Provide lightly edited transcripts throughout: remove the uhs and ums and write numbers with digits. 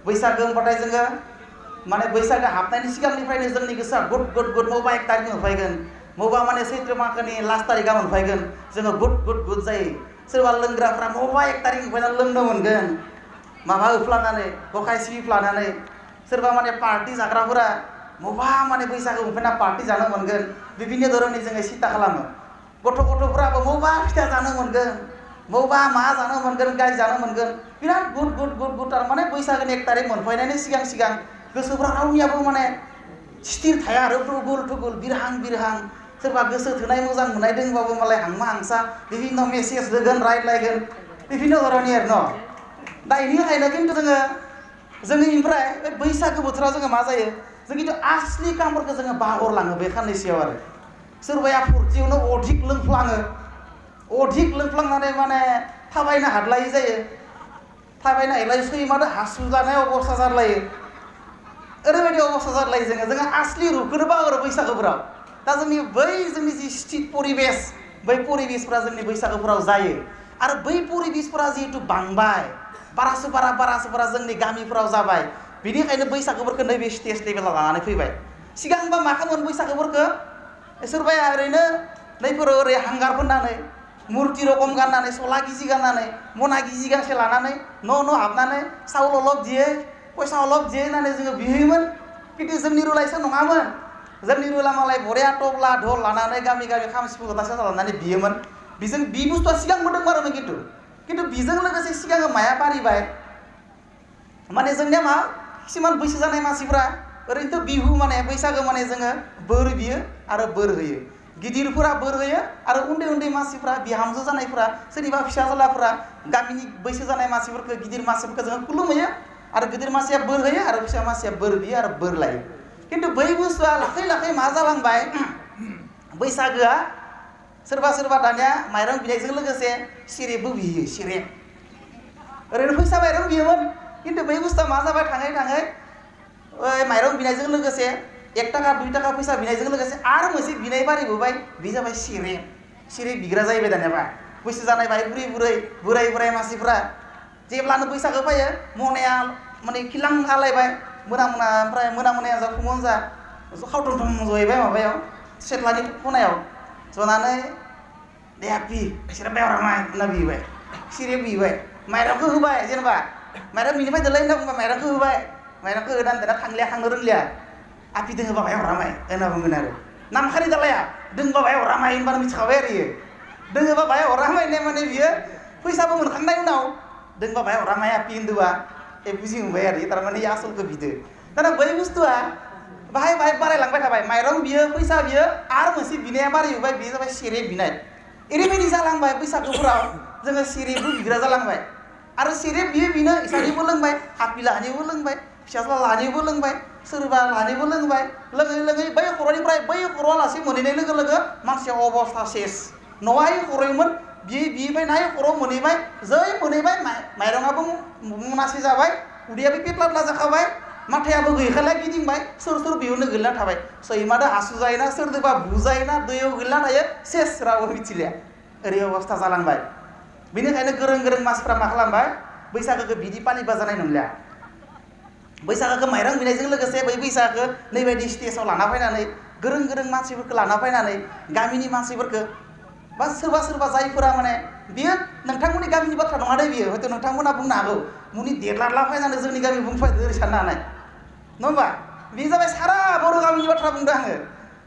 बैसागो होनबाथाय जोङो माने बैसागो हाबनायनि सिगांनिफ्रायनो जोंनि गोसोआ गुद गुद गुद मबा 1 तारिख मोनफैगोन मबा माने सैत्र मासनि लास्ट तारिखआ मोनफैगोन जोङो गुद गुद गुद जायो सोरबा लोंग्राफ्रा मबा 1 तारिख मोनफैनानै लोंनो मोनगोन माबा होफ्लानानै गखाय सिफ्लानानै सोरबा माने पार्टी जाग्राफोरा मबा माने बैसागो मोनफैना पार्टी जानो मोनगोन बिभिन्न धरननि जोङो सिन्ता खालामो गथ'फोराबो मबा फिथा जानो मोनगोन मबा मा जानो मोनगोन गाय जानो मोनगोन बिराद गुद गुद गुद गुद तारमाने बैसागोनि 1 तारिख मोनफैनायनि सिगां सिगां गोसोफ्रा रावनियाबो माने स्थिर थाया आरो थुगुल थुगुल बिरहां बिरहां सोरबा गोसो थोनाय मोजां मोननाय दंबाबो मालाय हांमा हांसा बिभिन्न मेसेज होगोन रायज्लायगोन बिभिन्न धरननि आरो न' दा बेनिखायनो खिन्थु जोंनिफ्राय बे बैसागो बोथोराव जोङो मा जायो जों खिन्थु आसलि कामफोरखौ जोङो बावगारलाङो बे खाननैसोआव आरो सोरबाया फुरथियावनो अधिक लोंफ्लांनानै माने थाबायनो हाद्लायै जायो थाबायनो हाद्लायै सैमादो हासुजानाय अबस्था जाद्लायो ओरैबायदि अबस्था जाद्लायो जोङो आसलि रुखौनो बावगारो बैसागोफोराव दा जोंनि जि स्थित परिबेस बै परिबेसफोरा जोंनि बैसागोफोराव जायो आरो बै परिबेसफोरा जिहेतु बांबाय बारासो बारा जोंनि गामिफोराव जाबाय बेनिखायनो बैसागोफोरखौ नैबे स्टेज लेभेलाव लानानै फैबाय सिगांबा मा खालामोन बैसागोफोरखौ सोरबाया ओरैनो नैफोराव ओरै हांगार फोननानै मुर्ति रखम गाननानै सला गिजि गाननानै मना गिजि गांसे लानानै न' हाबनानै साउल अलप दियै फैसा अलप दियै होननानै जोङो बिहैयोमोन खिन्थु जोंनि रुलायसो नङामोन जोंनि रुला मालाय बरिया तबला ढोल लानानै गामि खाम सिफुं जथासे लानानै बियोमोन बे बुस्थुआ सिगांबो दंमारोमोन खिन्थु बेजों लोगोसे सिगां माया बारिबाय माने जोंनिया मा किसुमान बैसो जानाय मानसिफ्रा ओरैनोथ' बिहु माने बैसागो माने जोङो बोर बियो आरो बोर होयो गिदिरफोरा बोर होयो आरो उन्दै उन्दै मानसिफ्रा बिहामजो जानायफ्रा सोरनिबा फिसाज्लाफ्रा गामिनि बैसो जानाय मानसिफोरखौ गिदिर मानसिफोरखौ जोङो खुलुमहैयो आरो गिदिर मानसिया बोर होयो आरो फिसा मानसिया बोर बियो आरो बोर लायो खिन्थु बै बुस्थुआ लाखै मा जालांबाय बैसागोआ सोरबा दानिया माइरं बिनायजों लोगोसे सेरेबबो बियो सेरेब ओरैनो फैसा माइरं बियोमोन खिन्थु बै बुस्थुआ मा जाबाय थाङै माइरं बिनायजों लोगोसे 1 ताका 2 ताका फैसा बिनायजों लोगोसे आरो मोनसे बिनाय बारिबोबाय बे जाबाय सेरेब बिग्रा जाहैबाय दानियाबा बैसो जानाय बाय बुरै मानसिफ्रा जेब्लानो बैसागो फैयो मनाया माने खिलां आलायबाय ओमफ्राय मोनाया जा फुङावनो जा खावथुम जहैबाय माबायाव सेथ्लानि खनायाव जनानै दे पि सेरेब बायहरा माय होनना बिबाय सेरेब बिबाय माइरंखौ होबाय जेनेबा माइरं बिनिफ्राय दोलाय होनना बुंबा माइरंखौ होबाय माइरंखौ होनानै दाना थांनो रोंलिया आपि दोङोबा बायहरा माय होनना बुंगोन आरो नामखारि दालाया दोंबा बायहरा माय होनबानो मिथिखाबाय आरो इयो दोङोबा बायहरा माय माने बियो फैसाबो मोनखांनाय उनाव दोंबा बायहरा माय आपि होनदोबा बुजि मोनबाय आरो थारमाने आसलखौ बिदो दाना बै बुस्थुआ बाहाय बारायलांबाय थाबाय माइरं बियो फैसा बियो आरो मोनसे बिनाया बारायबाय बेयो जाबाय सेरेब बिनाय ओरैबायदि जालांबाय बैसागोफोराव जोङो सेरेबबो बिग्रा जालांबाय आरो सेरेब बिनो इसानिबो लोंबाय आपि लाहानिबो लोंबाय फिसाज्ला लाहानिबो लोंबाय सोरबा लाहानिबो लोंबाय लोङै बै खर'निफ्राय बै खर'आलासि मोनहैनाय लोगो लोगो मानसिया अबस्था सेस न'आहाय खर'योमोन बिबाय नाय खर' मोनहैबाय जै मोनहैबाय माइरङाबो मनासे जाबाय उदैयाबो पेटलादला जाखाबाय माथायाबो गैखाला गिदिंबाय सोर बेयावनो गोलैना थाबाय सैमादो हासु जायोना सोरदोबा बुजायोना दैयाव गोलैना थायो सेस रावबो मिथिलिया ओरै अबस्था जालांबाय बेनिखायनो गोरों मानसिफ्रा मा खालामबाय बैसागोखौ बिदि फालिबा जानाय नंलिया बैसागोखौ माइरं बिनायजों लोगोसे बै बैसागोखौ नैबायदि स्टेजाव लाना फैनानै गोरों मानसिफोरखौ लाना फैनानै गामिनि मानसिफोरखौ बा सोरबा जायफोरा माने बियो नोंथांमोननि गामिनि बाथ्रा नङा दे बियो हयथ' नोंथांमोना बुंनो हागौ मुनि देरलादला फैनानै जोंनि गामि बुंफैदो ओरै साननो हानाय नङा होमबा बे जाबाय सारा बर' गामिनि बाथ्रा बुंदों आङो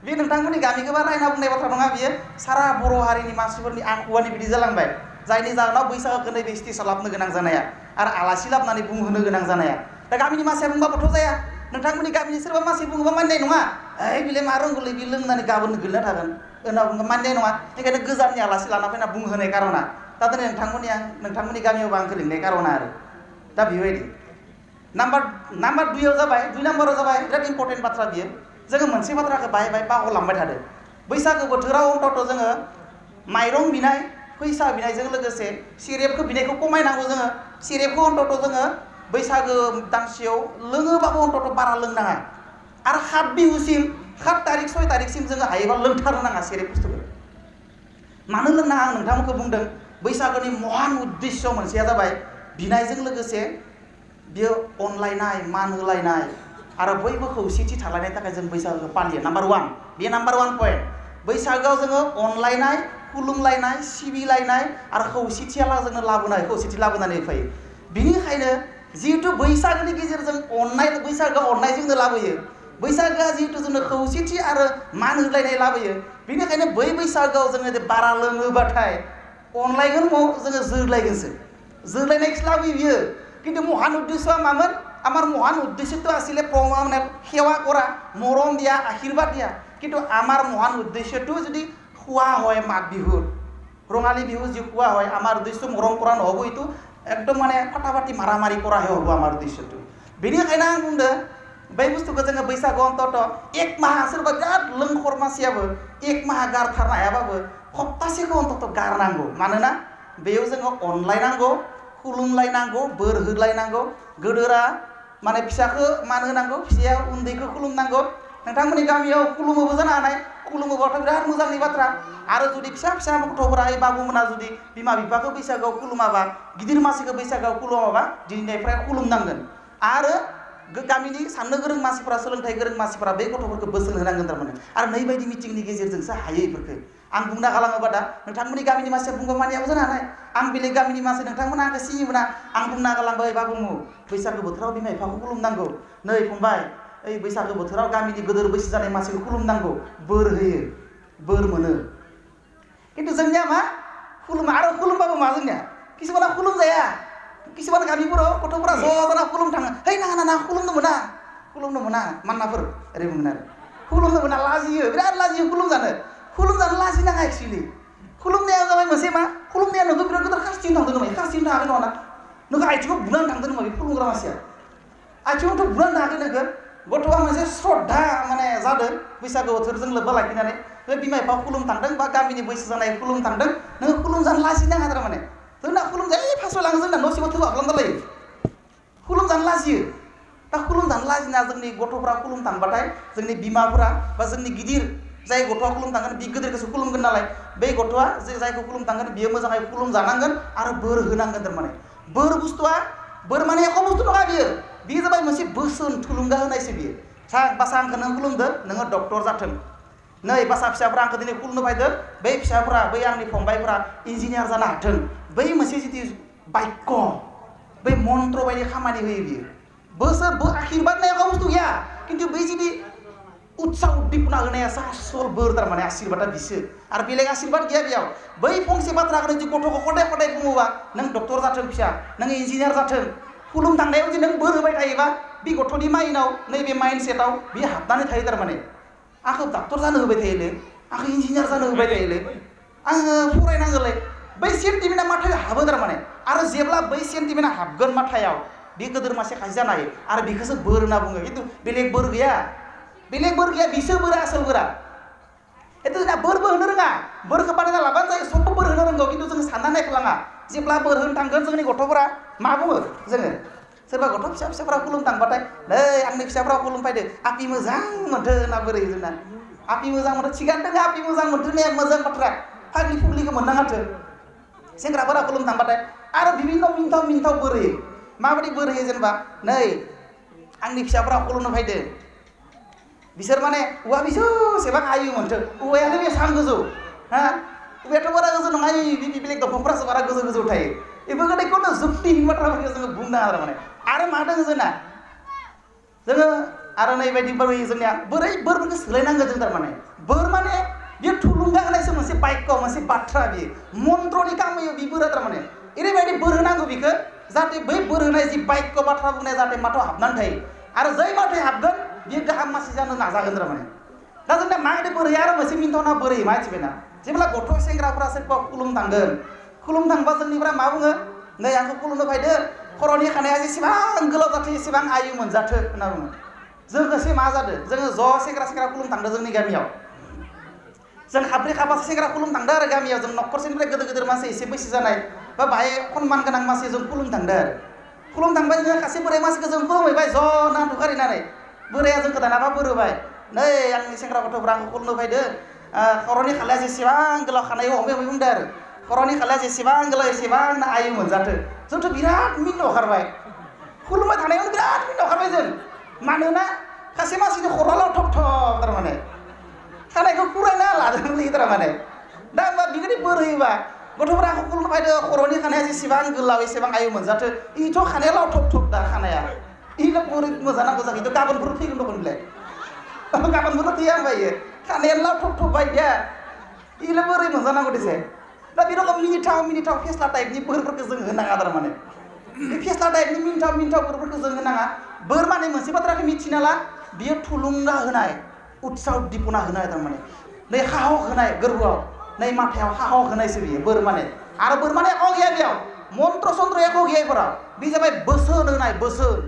बे नोंथांमोननि गामिखौबा नायना बुंनाय बाथ्रा नङा बियो सारा बर' हारिनि मानसिफोरनि आखुआनो बिदि जालांबाय जायनि जाहोनाव बैसागोखौ नैबे स्टेजाव लाबोनो गोनां जानाया आरो आलासि लाबोनानै बुंहोनो गोनां जानाया दा गामिनि मानसिया बुंबाबोथ' जाया नोंथांमोननि गामिनि सोरबा मानसि बुङोबा मानिनाय नङा बिलाय मा रोंगौलै बे लोंनानै गाबोन गोलैना थागोन होनना बुङो मानिनाय नङा बेनिखायनो गोजाननि आलासि लाना फैना बुंहोनाय कारना दा दिनै नोंथांमोननि गामियाव आं लिंनाय कारना आरो दा बेबायदि नाम्बार 2 जाबाय 2 नाम्बाराव जाबाय बिराद इम्पर्टेन्ट बाथ्रा बियो जोङो मोनसे बाथ्राखौ बाहाय बावगारलांबाय थादों बैसागो बोथोराव अन्तत जोङो माइरं बिनाय फैसा बिनायजों लोगोसे सेरेबखौ बिनायखौ खमायनांगौ जोङो सेरेबखौ अन्तत जोङो बैसागो दानसेयाव लोङोबाबो अन्तत बारा लोंनाङा आरो 7 बिहुसिम 7 तारिख 6 तारिखसिम जोङो हायोबा लोंथारनो नाङा सेरेब बुस्थुखौ मानो लोंनाङा आं नोंथांमोनखौ बुंदों बैसागोनि महान उद्देश्य मोनसेया जाबाय बिनायजों लोगोसे बियो अनलायनाय मान होलायनाय आरो बयबो खौसेथि थालायनायनि थाखाय जों बैसागोखौ फालियो नाम्बार 1 बे नाम्बार 1 पइन्ट बैसागोआव जोङो अनलायनाय खुलुमलायनाय सिबिलायनाय आरो खौसेथियाला जोंनो लाबोनाय खौसेथि लाबोनानै फैयो बिनिखायनो जिहेतु बैसागोनि गेजेरजों अननाय बैसागोआ अननायजोंनो लाबोयो बैसागोआ जिहेतु जोंनो खौसेथि आरो मान होलायनाय लाबोयो बेनिखायनो बै बैसागोआव जोङो बारा लोङोबाथाय अनलायगोन जोङो जोरलायगोनसो जोरलायनायखौसो लाबोयो बियो কিন্তু মহান উদ্দেশ্য আমার আমার মহান উদ্দেশ্যটো আছিলে মানে সেৱা কৰা মৰম দিয়া আশীৰ্বাদ দিয়া কিন্তু আমাৰ মহান উদ্দেশ্যটো যদি খোৱা হয় মাঘ বিহুত ৰঙালী বিহু যি খোৱা হয় আমাৰ উদ্দেশ্য মৰম কৰা নহ'ব এইটো একদম মানে ফাটাফাটি মাৰামাৰি কৰাহে হ'ব আমাৰ উদ্দেশ্যটো बेनिखायनो आं बुंदों बै बुस्थुखौ जोङो बैसागोआव अन्तत एक माह सोरबा बिराद लोंखर मानसियाबो एक माह गारथारनो हायाबाबो सप्तासेखौ अन्तत गारनांगौ मानोना बेयाव जोङो अनलायनांगौ खुलुमलायनांगौ बोर होलायनांगौ गोदोरा माने फिसाखौ मान होनांगौ फिसाया उन्दैखौ खुलुमनांगौ नोंथांमोननि गामियाव खुलुमोबो जानो हानाय खुलुमोबाथ' बिराद मोजांनि बाथ्रा आरो जुदि फिसा फिसा गथ'फोरा बाबुमोना जुदि बिमा बिफाखौ बैसागोआव खुलुमाबा गिदिर मानसिखौ बैसागोआव खुलुमाबा दिनैनिफ्राय खुलुमनांगोन आरो गामिनि साननो गोरों मानसिफोरा सोलोंथाइ गोरों मानसिफोरा बे गथ'फोरखौ बोसोन होनांगोन थारमाने आरो नैबायदि मिटिंनि गेजेरजोंसो हायो बेफोरखौ आं बुंना गालाङोबा दा नोंथांमोननि गामिनि मानसिया बुंबा मानियाबो जानो हानाय आं बेलेग गामिनि मानसि नोंथांमोना आंखौ सिनिमोना आं बुंना गालांबाय बाबुमु बैसागो बोथोराव बिमा बिफाखौ खुलुमनांगौ नै फंबाय ओइ बैसागो बोथोराव गामिनि गोदोर बैसो जानाय मानसिखौ खुलुमनांगौ बोर होयो बोर मोनो खिन्थु जोंनिया मा खुलुमा आरो खुलुमबाबो मा जोंनिया किसुमाना खुलुमजाया किसुमान गामिफोराव गथ'फोरा ज' जाना खुलुम थाङो है नाङा ना खुलुमनो मोना मान्नाफोर ओरै बुंगोन आरो खुलुमनो मोना लाजियो बिराद लाजियो खुलुमजानो लाजिनाङा एक्चुअलि खुलुमनाया जाबाय मोनसे मा खुलुमनाया नोंखौ बिराद गिदिर खास्थिनो थांदों नामा खास्थिनो थाङाखै नङा ना नोंखौ आथिङाव बुनानै थांदों नामा बे खुलुमग्रा मानसिया आथिङावथ' बुनानै थाङाखै नोंखौ गथ'आ मोनसे श्रद्धा माने जादों बैसागो बोथोरजों लोब्बा लाखिनानै बे बिमा बिफा खुलुम थांदों बा गामिनि बैसो जानाय खुलुम थांदों नोङो खुलुमजानो लाजिनाङा थारमाने जोंना खुलुमजायो फासयलाङो जोंना न' सिङाव थेवबो हाबलांना लायो खुलुमजानो लाजियो दा खुलुमजानो लाजिना जोंनि गथ'फ्रा खुलुम थांबाथाय जोंनि बिमाफोरा बा जोंनि गिदिर जाय गथ'आ खुलुम थांगोन बि गिदिरखौसो खुलुमगोन नालाय बै गथ'आ जायखौ खुलुम थांगोन बियो मोजाङै खुलुम जानांगोन आरो बोर होनांगोन थारमाने बोर बुस्थुआ बोर माने एख' बुस्थु नङा बियो जाबाय मोनसे बोसोन थुलुंगा होनायसो बियो बासा आंखौ नों खुलुमदो नोङो डक्टर जाथों नै बासा फिसाफ्रा आंखौ दिनै खुलुमनो फैदो बै फिसाफ्रा बै आंनि फंबायफ्रा इन्जिनियार जानो हाथों बै मोनसे जिथु बाक्य बै मन्त्र बायदि खामानि होयो बियो बोसोर आशीर्बाद नाया बुस्थु गैया खिन्थु बै जुदि उत्साह उद्दीपना होनाया आसल बोर थारमाने आशीर्बादा बिसो आरो बेलेग आशीर्बाद गैया बेयाव बै फंसे बाथ्राखौनो जुदि गथ'खौ खदाय बुङोबा नों डक्टर जाथों फिसा नों इन्जिनियार जाथों खुलुम थांनायाव जुदि नों बोर होबाय थायोबा बे गथ'नि माइनाव नैबे माइन्डसेटआव बियो हाबनानै थायो थारमाने आंखौ डक्टर जानो होबाय थायोलै आंखौ इन्जिनियार जानो होबाय थायोलै आङो फरायनांगौलै बै सेन्टिमेन्टआ माथायाव हाबो थारमाने आरो जेब्ला बै सेन्टिमेन्टआ हाबगोन माथायाव बे गोदोर मासे खायसे जानो हायो आरो बेखौसो बोर होनना बुङो खिन्थु बेलेग बोर गैया बिसो बोरा आसल बोरा एथ' जोंना बोरबो होनो रोङा बोरखौ बानायना लाबानो जायो सबबो बोर होनो रोंगौ खिन्थु जों सानना नायफ्लाङा जेब्ला बोर होनो थांगोन जोंनि गथ'फोरा मा बुङो जोङो सोरबा गथ' फिसाफ्रा खुलुम थांबाथाय नै आंनि फिसाफ्रा खुलुम फैदो आपि मोजां मोनथो होनना बोरै जोंना आपि मोजां मोनथो थिगानो दङ आपि मोजां मोनथो होननाया मोजां बाथ्रा फाग्लि फुग्लिखौ मोननाङाथो सेंग्राफोरा खुलुम थांबाथाय आरो बिभिन्न मिन्थाव बोर होयो माबायदि बोर होयो जेनेबा नै आंनि फिसाफ्रा खुलुमनो फैदो बिसोर माने औवा बिसोसेबां आयु मोनथो औवायानो बेसेबां गोजौ हा औवायाथ' बारा गोजौ नङा बेलेग दंफांफोरासो बारा गोजौ थायो बेफोर गोदैखौनो जुक्तिनि बाथ्राफोरखौ जोङो बुंनाङा थारमाने आरो मा दङ जोंना जोङो आरो नैबायदि बोर होयो जोंनिया बोरफोरखौ सोलायनांगोन जों थारमाने बोर माने बियो थुलुंगा होनायसो मोनसे बाक्य मोनसे बाथ्रा बियो मन्त्रनि काम होयो बे बोरा थारमाने ओरैबायदि बोर होनांगौ बेखौ जाहाथे बै बोर होनाय जि बाक्य बाथ्रा बुंनाया जाहाथे माथायाव हाबनानै थायो आरो जै माथायाव हाबगोन बियो गाहाम मानसि जानो नाजागोन थारमाने दा जोंना माबायदि बोर होयो आरो मोनसे मिन्थावना बोर होयो मानसिफोरना जेब्ला गथ' सेंग्राफोरा सोरबा खुलुम थांगोन खुलुम थांबा जोंनिफ्रा मा बुङो नै आंखौ खुलुमनो फैदो खर'नि खानाया जेसेबां गोलाव जाथो एसेबां आयु मोनजाथो होनना बुङो जोंखौसो मा जादों जोङो ज' सेंग्रा खुलुम थांदों जोंनि गामियाव जों खाब्रै खाबासो सेंग्रा खुलुम थांदों आरो गामियाव जों न'खरसेनिफ्राय गिदिर मानसि एसे बैसो जानाय बा बाहाय सनमान गोनां मानसि जों खुलुम थांदों आरो खुलुम थांबाय जोङो खासे बोराय मानसिखौ जों खुलुमहैबाय ज' नाम दुखारिनानै बोराया जोंखौ दानाबा बोर होबाय नै आंनि सेंग्रा गथ'फ्रा आंखौ खुलुमनो फैदो खर'नि खालाया जेसेबां गोलाव खानायाव हमै बुंदों आरो खर'नि खालाया जेसेबां गोलाव एसेबां आयु मोनजाथो जोंथ' बिराद मिनिनो ओंखारबाय खुलुमबाय थानायावनो बिराद मिनिखाबाय जों मानोना सासे मानसिनि खर'आ लावथब थब थारमाने खानायखौ फुरायना लादोंलै थारमाने दा होमबा बिबायदि बोर होयोबा गथ'फोरा आंखौ खुलुमबायदो खर'नि खानाया जेसेबां गोलाव एसेबां आयु मोनजाथो इथ' खानाया लावथब थब दा खानाया इल' बोरै मोजां नांगौ जाखो इथ' गाबोनफोर थैगोन दखन बिलाय गाबोनफोर थैया होमबा इयो खानाया लावथब थब बायदिया इल' बोरै मोजां नांगौ दिसे दा बे रखम मिनिथाव फेस्ला टाइपनि बोरफोरखौ जों होनाङा थारमाने बे फेस्ला टाइपनि मिनिथाव बोरफोरखौ जों होनाङा बोर माने मोनसे बाथ्राखौ मिथिना ला बियो थुलुंगा होनाय उत्साह उद्दीपना होनाय थारमाने नै साहस होनाय गोरबोआव नै माथायाव साहस होनायसो बियो बोर माने आरो बोर माने गैया बेयाव मन्त्र सन्त्र एख' गैया बेफोराव बे जाबाय बोसोन होनाय बोसोन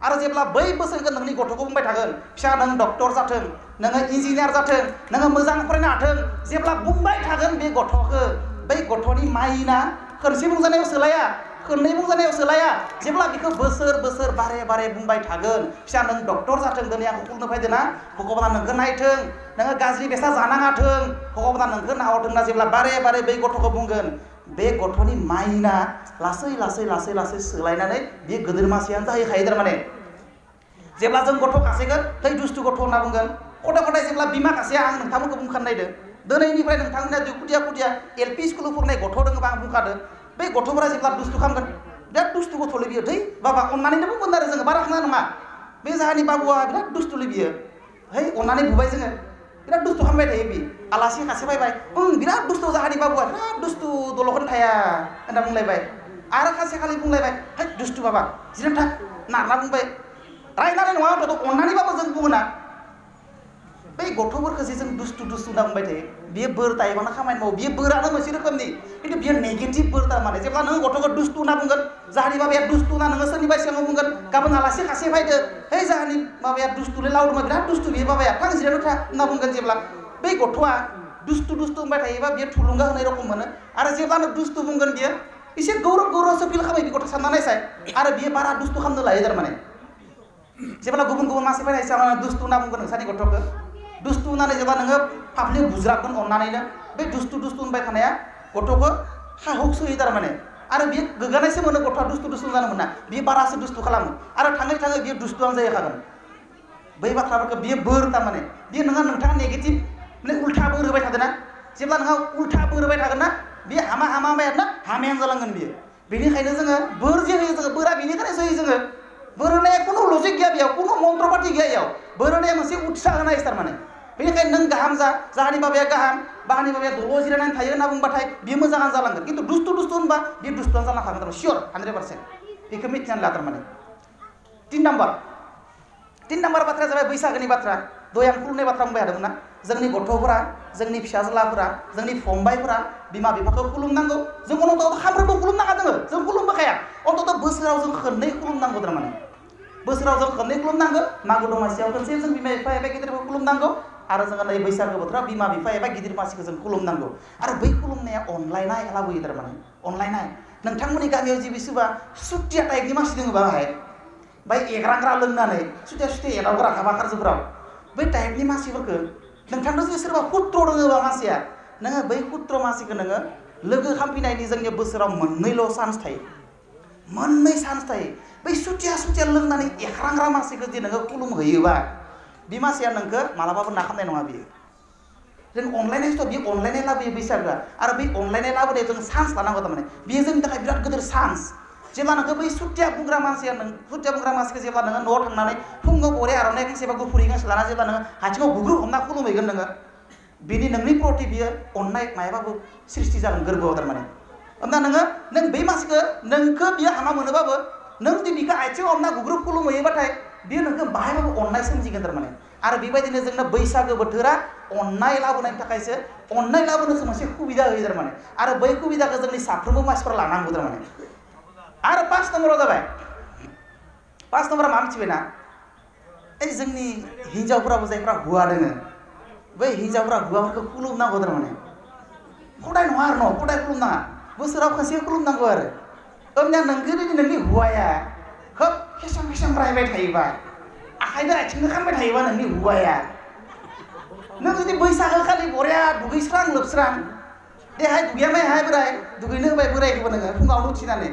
आरो जेब्ला बै बोसोनखौ नोंनि गथ'खौ बुंबाय थागोन फिसा नों डक्टर जाथों नोङो इन्जिनियार जाथों नोङो मोजां फरायनो हाथों जेब्ला बुंबाय थागोन बे गथ'खौ बै गथ'नि माइना खनसे बुंजानायाव सोलाया खननै बुंजानायाव सोलाया जेब्ला बेखौ बोसोर बारे बुंबाय थागोन फिसा नों डक्टर जाथों दिनै आंखौ खुलुमनो फैदो ना भगबाना नोंखौ नायथों नोङो गाज्रि बेसाद जानाङाथों भगबाना नोंखौ नाहरथों ना जेब्ला बारे बै गथ'खौ बुंगोन बे गथ'नि माइना लासै सोलायनानै बे गोदोर मानसियानो जाहैखायो थारमाने जेब्ला जों गथ' खासेगोन है दुस्थु गथ' होनना बुंगोन खदाय जेब्ला बिमा खासेया आं नोंथांमोनखौ बुंखानो नायदों दिनैनिफ्राय नोंथांमोना खुदिया एलपि स्कुलाव फरायनाय गथ' दङबा आं बुंखादों बै गथ'फोरा जेब्ला दुस्थु खालामगोन बिराद दुस्थु गथ'लै बियो थै बाबा अननानैनो बुंगोन आरो जोङो बारा खाना नङा बे जाहानि बाबुआ बिराद दुस्थुलै बियो है अननानै बुबाय जोङो बिराद दुस्थु खालामबाय थायो बि आलासि खासे फैबाय बिराद दुस्थु जाहानि बाबुआ बिराद दुस्थु दल'खौनो थाया होनना बुंलायबाय आरो खासे खालि बुंलायबाय है दुस्थु बाबा जिरायना था नारना बुंबाय रायनानै नङा हयथ' अननानैबाबो जों बुङोना बै गथ'फोरखौ जे जों दुस्थु होनना बुंबाय थायो बियो बोर टाइपआनो खामानि मावो बियो बोरानो मोनसे रोखोमनि खिन्थु बियो नेगेटिभ बोर थारमाने जेब्ला नों गथ'खौ दुस्थु होनना बुंगोन जाहानि बाबाया दुस्थु होनना नोङो सोरनिबा सिगाङाव बुंगोन गाबोन आलासि खासे फैदो है जाहानि बाबाया दुस्थुलै लावदोंमोन बिराद दुस्थु बियो बाबाया थां जिरायना था होनना बुंगोन जेब्ला बै गथ'आ दुस्थु होनबाय थायोबा बियो थुलुंगा होनाय रखम मोनो आरो जेब्लानो दुस्थु बुंगोन बियो एसे गौरवसो फिल खालामो बे गथ' सानना नायसाय आरो बियो बारा दुस्थु खालामनो लायो थारमाने जेब्ला गुबुन मानसि फैनाय सिगां दुस्थु होनना बुंगोन नोंसानि गथ'खौ दुस्थु होननानै जेब्ला नोङो फाफ्लियाव बुज्राबगोन अननानैनो बे दुस्थु होनबाय थानाया गथ'खौ साहस होयो थारमाने आरो बियो गोग्गानायसो मोनो गथ'आ दुस्थु जानो मोना बियो बारासो दुस्थु खालामो आरो थाङै बियो दुस्थुआनो जाहैखागोन बै बाथ्राफोरखौ बियो बोर थारमाने बियो नोंथाङा नेगेटिभ माने उल्था बोर होबाय थादों ना जेब्ला नोंहा उल्था बोर होबाय थागोन ना बियो हामायानो हामायानो जालांगोन बियो बेनिखायनो जोङो बोर जे होयो जोङो बोरा बेनिखायनो होयो जोङो बोर होनाया कुनु लजिक गैया बेयाव कुनु मन्त्र पाति गैया बेयाव बोर होनाया मोनसे उत्साह होनाय थारमाने बेनिखायनो नों गाहाम जा जाहानि बाबाया गाहाम बाहानि बाबाया दल' जिरायनानै थायो होनना बुंबाथाय बियो मोजाङानो जालांगोन खिन्थु दुस्थु होनबा बियो दुस्थुआनो जालांखागोन थारमाने सियर 100% बेखौ मिथिनानै ला थारमाने 3 नाम्बार बाथ्राया जाबाय बैसागोनि बाथ्रा दहाय आं खुलुमनाय बाथ्रा बुंबाय थादोंमोन ना जोंनि गथ'फोरा जोंनि फिसाज्लाफोरा जोंनि फंबायफोरा बिमा बिफाखौ खुलुमनांगौ जों अन्तत सानफ्रोमबो खुलुमनाङा जों खुलुमबोखाया अन्तत बोसोराव जों खननै खुलुमनांगौ थारमाने बोसोराव जों खननै खुलुमनांगौ मागो दमासियाव खनसे जों बिमा बिफा एबा गिदिरफोरखौ खुलुमनांगौ आरो जोङो नै बैसागो बोथोराव बिमा बिफा एबा गिदिर मानसिखौ जों खुलुमनांगौ आरो बै खुलुमनाया अनलायनाय लाबोयो थारमाने अनलायनाय नोंथांमोननि गामियाव जे बिसोरबा सुथिया टाइपनि मानसि दङ बाहाय बाय एग्रांग्रा लोंनानै सुथिया एदावग्रा हाबा खारजोफोराव बै टाइपनि मानसिफोरखौ नोंथांनो जुदि सोरबा खुत्र दङबा मानसिया नोङो बै खुत्र मानसिखौ नोङो लोगो खालामफैनायनि जोंनि बोसोराव मोननैल' चान्स थायो बै सुथिया लोंनानै एख्रांग्रा मानसिखौ जुदि नोङो खुलुमहैयोबा बे मानसिया नोंखौ मालाबाबो नाखामनाय नङा बियो जों अनलायनायथ' बियो अनलायनाय लाबोयो बैसागोआ आरो बै अनलायनाय लाबोनायाव जों चान्स लानांगौ थारमाने बियो जोंनि थाखाय बिराद गिदिर चान्स जेब्ला नोंखौ बै सुथिया बुंग्रा मानसिखौ जेब्ला नोङो न'आव थांनानै फुङाव बरे आर'नाइ गांसे बा गुफुर गांसे लाना जेब्ला नोङो आथिङाव गुग्रुब हमना खुलुमहैगोन नोङो बिनि नोंनि प्रति बियो अननाय मायाबाबो सृष्टि जागोन गोरबोआव थारमाने होमबा नों बै मानसिखौ नोंखौ बियो हामा मोनोबाबो नों जुदि बिखौ आथिङाव हमना गुग्रुब खुलुमहैयोबाथाय बियो नोंखौ बाहायबाबो अननाय सोमजिगोन थारमाने आरो बेबायदिनो जोंनो बैसागो बोथोरा अननाय लाबोनायनि थाखायसो अननाय लाबोनोसो मोनसे सुबिदा होयो थारमाने आरो बै सुबिदाखौ जोंनि साफ्रोमबो मानसिफोरा लानांगौ थारमाने आरो 5 नम्बराव जाबाय 5 नम्बरा मा मिथिबायना जोंनि हिन्जावफोराबो जायफ्रा हुवा दोङो बै हिन्जावफ्रा हुवाफोरखौ खुलुमनांगौ थारमाने खदाय नङा आरो खदाय खुलुमनाङा बोसोराव खनसे खुलुमनांगौ आरो होमब्ला नोंनि हुवाया खोब खेसां रायबाय थायोबा आखाइजों आथिंजों खामबाय थायोबा नोंनि हुवाया नों जुदि बैसागो खालि बरिया दुगैस्रां लोबस्रां देहाय दुगैयामाय हाय बोराय दुगैनो होबाय बोरायखौबो नोङो फुङावनो उथिनानै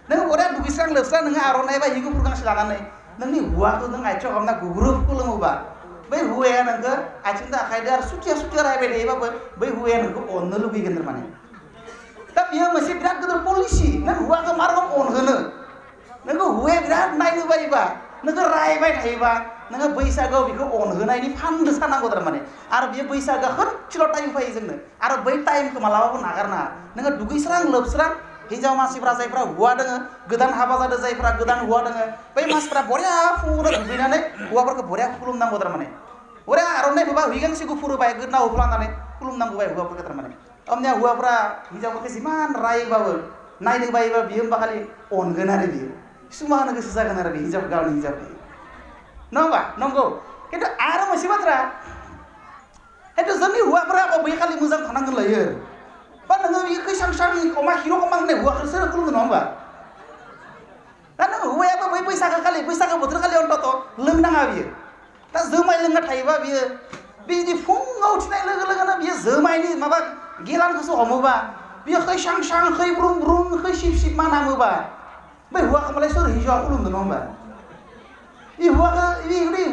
नों बरिया दुगैस्रां लोबस्रां नोङो आर'नाइ बा हि गुफुर गांसे लानानै नोंनि हौवाखौ नों आथिङाव हमना गुग्रुब खुलुमोबा बै हौवाया नोंखौ आथिंजों आखाइजों आरो सुथिया रायबाय थायोबाबो बै हौवाया नोंखौ अननो लुगैगोन थारमाने दा बियो मोनसे बिराद गिदिर पलिसि नों हौवाखौ मा रखम अनहोनो नोंखौ हौवाया बिराद नायनो बायोबा नोंखौ रायबाय थायोबा नोङो बैसागोआव बेखौ अनहोनायनि फान्दो सानांगौ थारमाने आरो बियो बैसागोआ खनसेल' टाइम फैयो जोंनो आरो बै टाइमखौ मालाबाबो नागारनाङा नोङो दुगैस्रां लोबस्रां हिन्जाव मानसिफ्रा जायफ्रा हौवा दोङो गोदान हाबा जादों जायफ्रा गोदान हौवा दोङो बै मानसिफ्रा बरिया फुङाव दुगैनानै हौवाफोरखौ बरिया खुलुमनांगौ थारमाने बरिया आर'नाइ होबा हि गांसे गुफुर होबाय गोदोनायाव होफ्लांनानै खुलुमनांगौ बाय हौवाफोरखौ थारमाने होमनिया हौवाफ्रा हिन्जावफोरखौ जिमान रायोबाबो नायनो बायोबा बियो होमबा खालि अनगोन आरो बियो सुमा होनो गोसो जागोन आरो बे हिन्जाव गावनि हिन्जावखौ नङा होमबा नंगौ खिन्थु आरो मोनसे बाथ्रा खिन्थु जोंनि हौवाफोरा बै खालि मोजां थानांगोन लायो बा नोङो बियो खैसां अमा हिर' अमा होननाय हौवाखौ सोर खुलुमगोन नङा होमबा दा नों हौवायाबो बै बैसागो बोथोर खालि अन्तत लोंनाङा बियो दा जुमाय लोंना थायोबा बियो बे जुदि फुङाव उथिनाय लोगो लोगोनो बियो जुमायनि माबा गेलानखौसो हमोबा बियो खै सां खै ब्रुं ब्रुं खै सिब मानामोबा बै हौवाखौ मालाय सोर हिन्जावा खुलुमदों नङा होमबा बे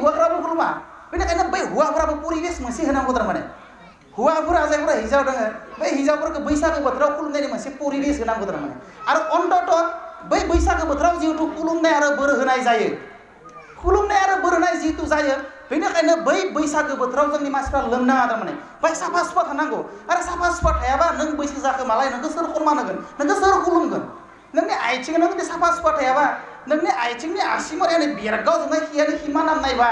हौवाफ्राबो खुलुमा बेनिखायनो बै हौवाफ्राबो परिबेस मोनसे होनांगौ थारमाने हौवाफोरा जायफोरा हिन्जाव दङ बै हिन्जावफोरखौ बैसागो बोथोराव खुलुमनायनि मोनसे परिबेस होनांगौ थारमाने आरो अन्तत बै बैसागो बोथोराव जिहेतु खुलुमनाय आरो बोर होनाय जायो खुलुमनाय आरो बोर होनाय जिहेतु जायो बेनिखायनो बै बैसागो बोथोराव जोंनि मानसिफ्रा लोंनाङा थारमाने बाय साफा सुफा थानांगौ आरो साफा सुफा थायाबा नों बैसो जाखो मालाय नोंखौ सोर खनमान होगोन नोंखौ सोर खुलुमगोन नोंनि आथिं नों साफा सुफा थायाबा नोंनि आथिंनि आसिमरियानो बेरगाव जोंनाय हियानो हिमा नामनायबा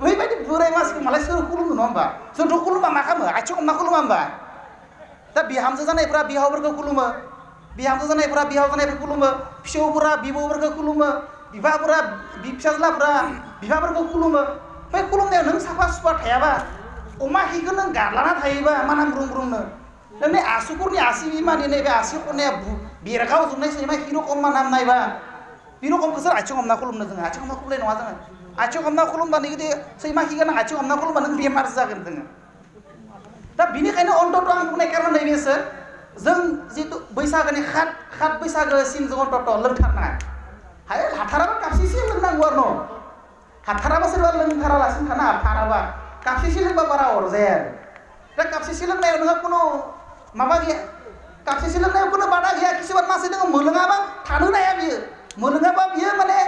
बैबायदि बोराय मानसिखौ मालाय सोर खुलुमो नङा होमबा जोंथ' खुलुमा मा खालामो आथिं हमना खुलुमा होमबा दा बिहामजो जानायफ्रा बिहावफोरखौ खुलुमो बिहामजो जानायफ्रा बिहाव जानायफोरखौ खुलुमो फिसौफोरा बिबौफोरखौ खुलुमो बिफाफोरा फिसाज्लाफ्रा बिफाफोरखौ खुलुमो बै खुलुमनायाव नों साफा सुफा थायाबा अमा हिखौ नों गारलाना थायोबा मानाम ब्रुं ब्रुंनो नोंनि आसुगुरनि आसि बिमानि नैबे आसि खनाया बेरगाव जोबनाय सैमा हि रखम नामनायबा बे रखमखौ सोर आथिं हमना खुलुमनो जोङो आथिं हमना खुलुमनाय नङा जोङो आथिं हमना खुलुमबानो जुदि सैमा हि गोनां आथिं हमना खुलुमबा नों बेमार जागोन जोङो दा बिनिखायनो अन्तत आं बुंनाय कारन नैबेसो जों जितु बैसागोनि खात बैसागोसिम जों अन्तत लोंथारनाङा हाय हाथाराबा कापसेसो लोंनांगौ आरो न' हाथाराबा सोरबा लोंथारालासिनो थानो हाथाराबा कापसेसो लोंबा बारा अरजाया आरो दा कापसेसो लोंनायाव नोंहा कुनु माबा गैया कापसेसो लोंनायाव कुनु बादा गैया किसुमान मानसि दङ मोलोङाबा थानो हाया बियो मोलोङाबा बियो माने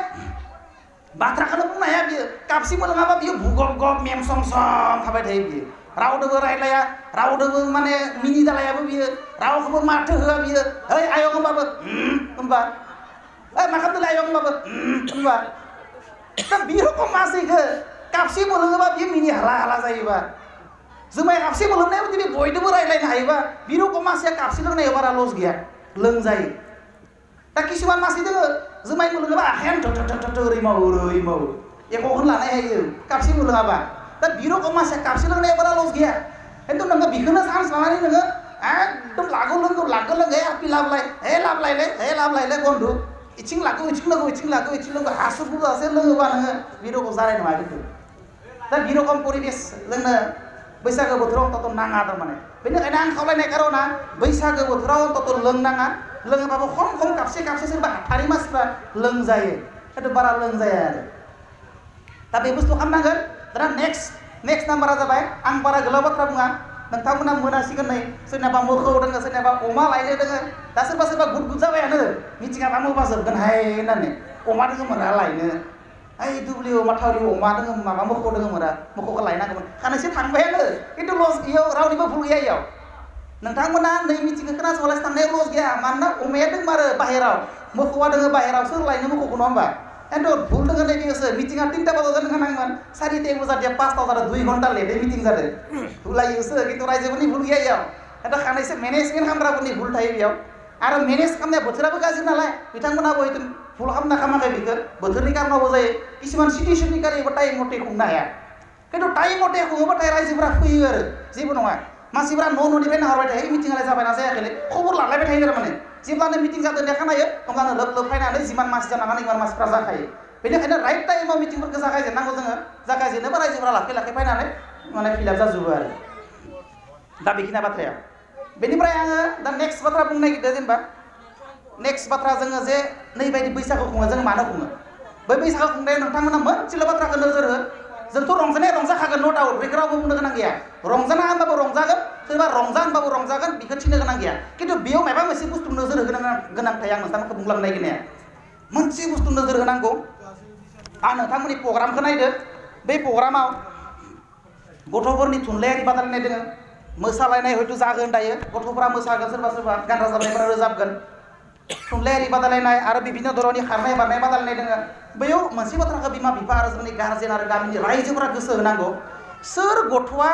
बाथ्राखौनो बुंनो हाया बियो कापसे मोलोङाबा बियो भुगब गब मेम सम थाबाय थायो बियो रावदोबो रायलाया रावदोबो माने मिनिदालायाबो बियो रावखौबो माथो होआ बियो ओइ आयं होनबाबो होनबा ओइ मा खालामदों आयं होनबाबो होनबा दा बे रखम मानसिखौ कापसे मोलोङोबा बियो मिनि हाला जायोबा जुमाय कापसे मोलोंनायाव जुदि बयदोबो रायलायनो हायोबा बे रखम मानसिया कापसे लोंनायाव बारा लस गैया लोंजायो दा किसुमान मानसि दङ जुमाय मोलोङोबा आखायानो थो ओरै मावो एक'खौनो लानाय हायो कापसे मोलोङाबा दा बे रखम मानसिया कापसे लोंनाया बारा लस गैया खिन्थु नोङो बेखौनो चान्स लानानै नोङो एकदम लागौ लोंगौ आपि लाबलायलाय बन्धु इथिं लागौ हासु बुजासे लोङोबा नोङो बे रखम जानाय नङा खिन्थु दा बे रखम परिबेस जोंनो बैसागो बोथोराव अन्तत नाङा थारमाने बेनिखायनो आं खावलायनाय कारना बैसागो बोथोराव अन्तत लोंनाङा लोङोबाबो खम कापसे सोरबा हाथारि मानसिफ्रा लोंजायो खिन्थु बारा लोंजाया आरो दा बे बुस्थु खालामनांगोन दाना नेक्स्ट नाम्बारा जाबाय आं बारा गोलाव बाथ्रा बुङा नोंथांमोना मोनासिगोन नै सोरनाबा मोखौ दोङो सोरनाबा अमा लायनो दोङो दा सोरबा गुद जाबायानो मिथिङा मोबा जोबगोन हाय होननानै अमा दोङो मोना लायनो ओइ दुब्लियाव माथावरि अमा दोङो माबा मोखौ दोङो मोना मोखौखौ लायनांगौमोन खानैसो थांबायानो खिन्थु लस इयाव रावनिबो भुल गैया इयाव नोंथांमोना नै मिथिंखौ खोनासंलासि थांनायाव लस गैया मानोना अमाया दंमारो बाहेराव मोखौआ दोङो बाहेराव सोर लायनो मोखौखौ नङा होमबा खिन्थु भुल दोङो नैबेसो मिटिङा 3टा बाजाव जानो नांगोन 4टा जादिया 5टाव जादों 2 घन्टा लेटै मिटिं जादों भुलायोसो खिन्थु रायजोफोरनि भुल गैया इयाव खिन्थु खानैसो मेनेजमेन्ट खालामग्राफोरनि भुल थायो बेयाव आरो मेनेज खालामनाया बोथोराबो गाज्रि नालाय बिथांमोनाबो हयथ' भुल खालामना खामाखै बेखौ बोथोरनि कारनावबो जायो किसुमान सिटुएसननि कारैबो टाइम मथे खुंनो हाया खिन्थु टाइम मथे खुङोबाथाय रायजोफोरा फैयो आरो जेबो नङा मानसिफ्रा न'निफ्राय नाहरबाय थायो मिटिङालाय जाबायना जायाखैलै खबर लालायबाय थायो थारमाने जेब्लानो मिटिं जादों देखा नायो होमब्लानो लोब फैनानै जिमान मानसि जानांगोन इमान मानसिफ्रा जाखायो बेनिखायनो राइट टाइमाव मिटिंफोरखौ जागायजेननांगौ जोङो जागायजेनोबा रायजोफोरा लाखै फैनानै माने फिलाप जाजोबो आरो दा बेखिनि बाथ्राया बेनिफ्राय आङो दा नेक्स्ट बाथ्रा बुंनो नागिरदों जेनेबा नेक्स्ट बाथ्रा जोङो जे नैबायदि बैसागु खुङो जों मानो खुङो बै बैसागु खुंनायाव नोंथांमोना मोनसेल' बाथ्राखौ नोजोर हो जोंथ' रंजानाया रंजाखागोन न' डाउट बेखौ रावबो बुंनो गोनां गैया रंजाना होनबाबो रंजागोन सोरबा रंजा होनबाबो रंजागोन बेखौ थिनो गोनां गैया खिन्थु बेयाव माबा मोनसे बुस्थु नोजोर होनो गोनां थायो आं नोंथांमोनखौ बुंलांनो नागिरनाया मोनसे बुस्थु नोजोर होनांगौ आं नोंथांमोननि प्रग्रामखौ नायदो बे प्रग्रामाव गथ'फोरनि थुनलाइयारि बादायलायनाय दोङो मोसालायनाय हयथ' जागोन दायो गथ'फोरा मोसागोन सोरबा गान रोजाबनायफोरा रोजाबगोन थुनलाइयारि बादायलायनाय आरो बिभिन्न धरननि खारनाय बारनाय बादायलायनाय दोङो बैयाव मोनसे बाथ्राखौ बिमा बिफा आरो जोंनि गार्जेन आरो गामिनि रायजोफोरा गोसो होनांगौ सोर गथ'आ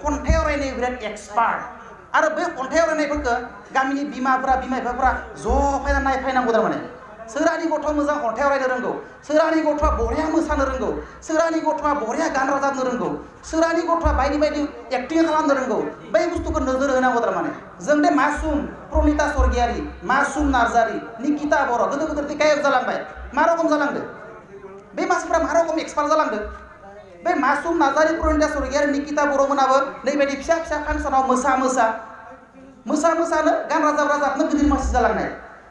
खन्थाइ आवरायनायाव बिराद एक्सपार्ट आरो बै खन्थाइ आवरायनायफोरखौ गामिनि बिमा बिफाफोरा ज' फैनानै नायफैनांगौ थारमाने सोरानि गथ'आ मोजां खन्थाइ आवरायनो रोंगौ सोरानि गथ'आ बरिया मोसानो रोंगौ सोरानि गथ'आ बरिया गान रोजाबनो रोंगौ सोरानि गथ'आ बायदि बायदि एक्टिं खालामनो रोंगौ बै बुस्थुखौ नोजोर होनांगौ थारमाने जों दे मासुम प्रनिता स्वर्गियारि मासुम नार्जारि निकिता बर' गोदो गोदोर गायक जालांबाय मा रखम जालांदो बे मानसिफ्रा मा रखम एक्सपार्ट जालांदो बे मासुम नार्जारि प्रनिता स्वर्गियारि निकिता बर' मोनाबो नैबायदि फिसा फिसा फांसनाव मोसानो गान रोजाबनो गिदिर मानसि जालांनाय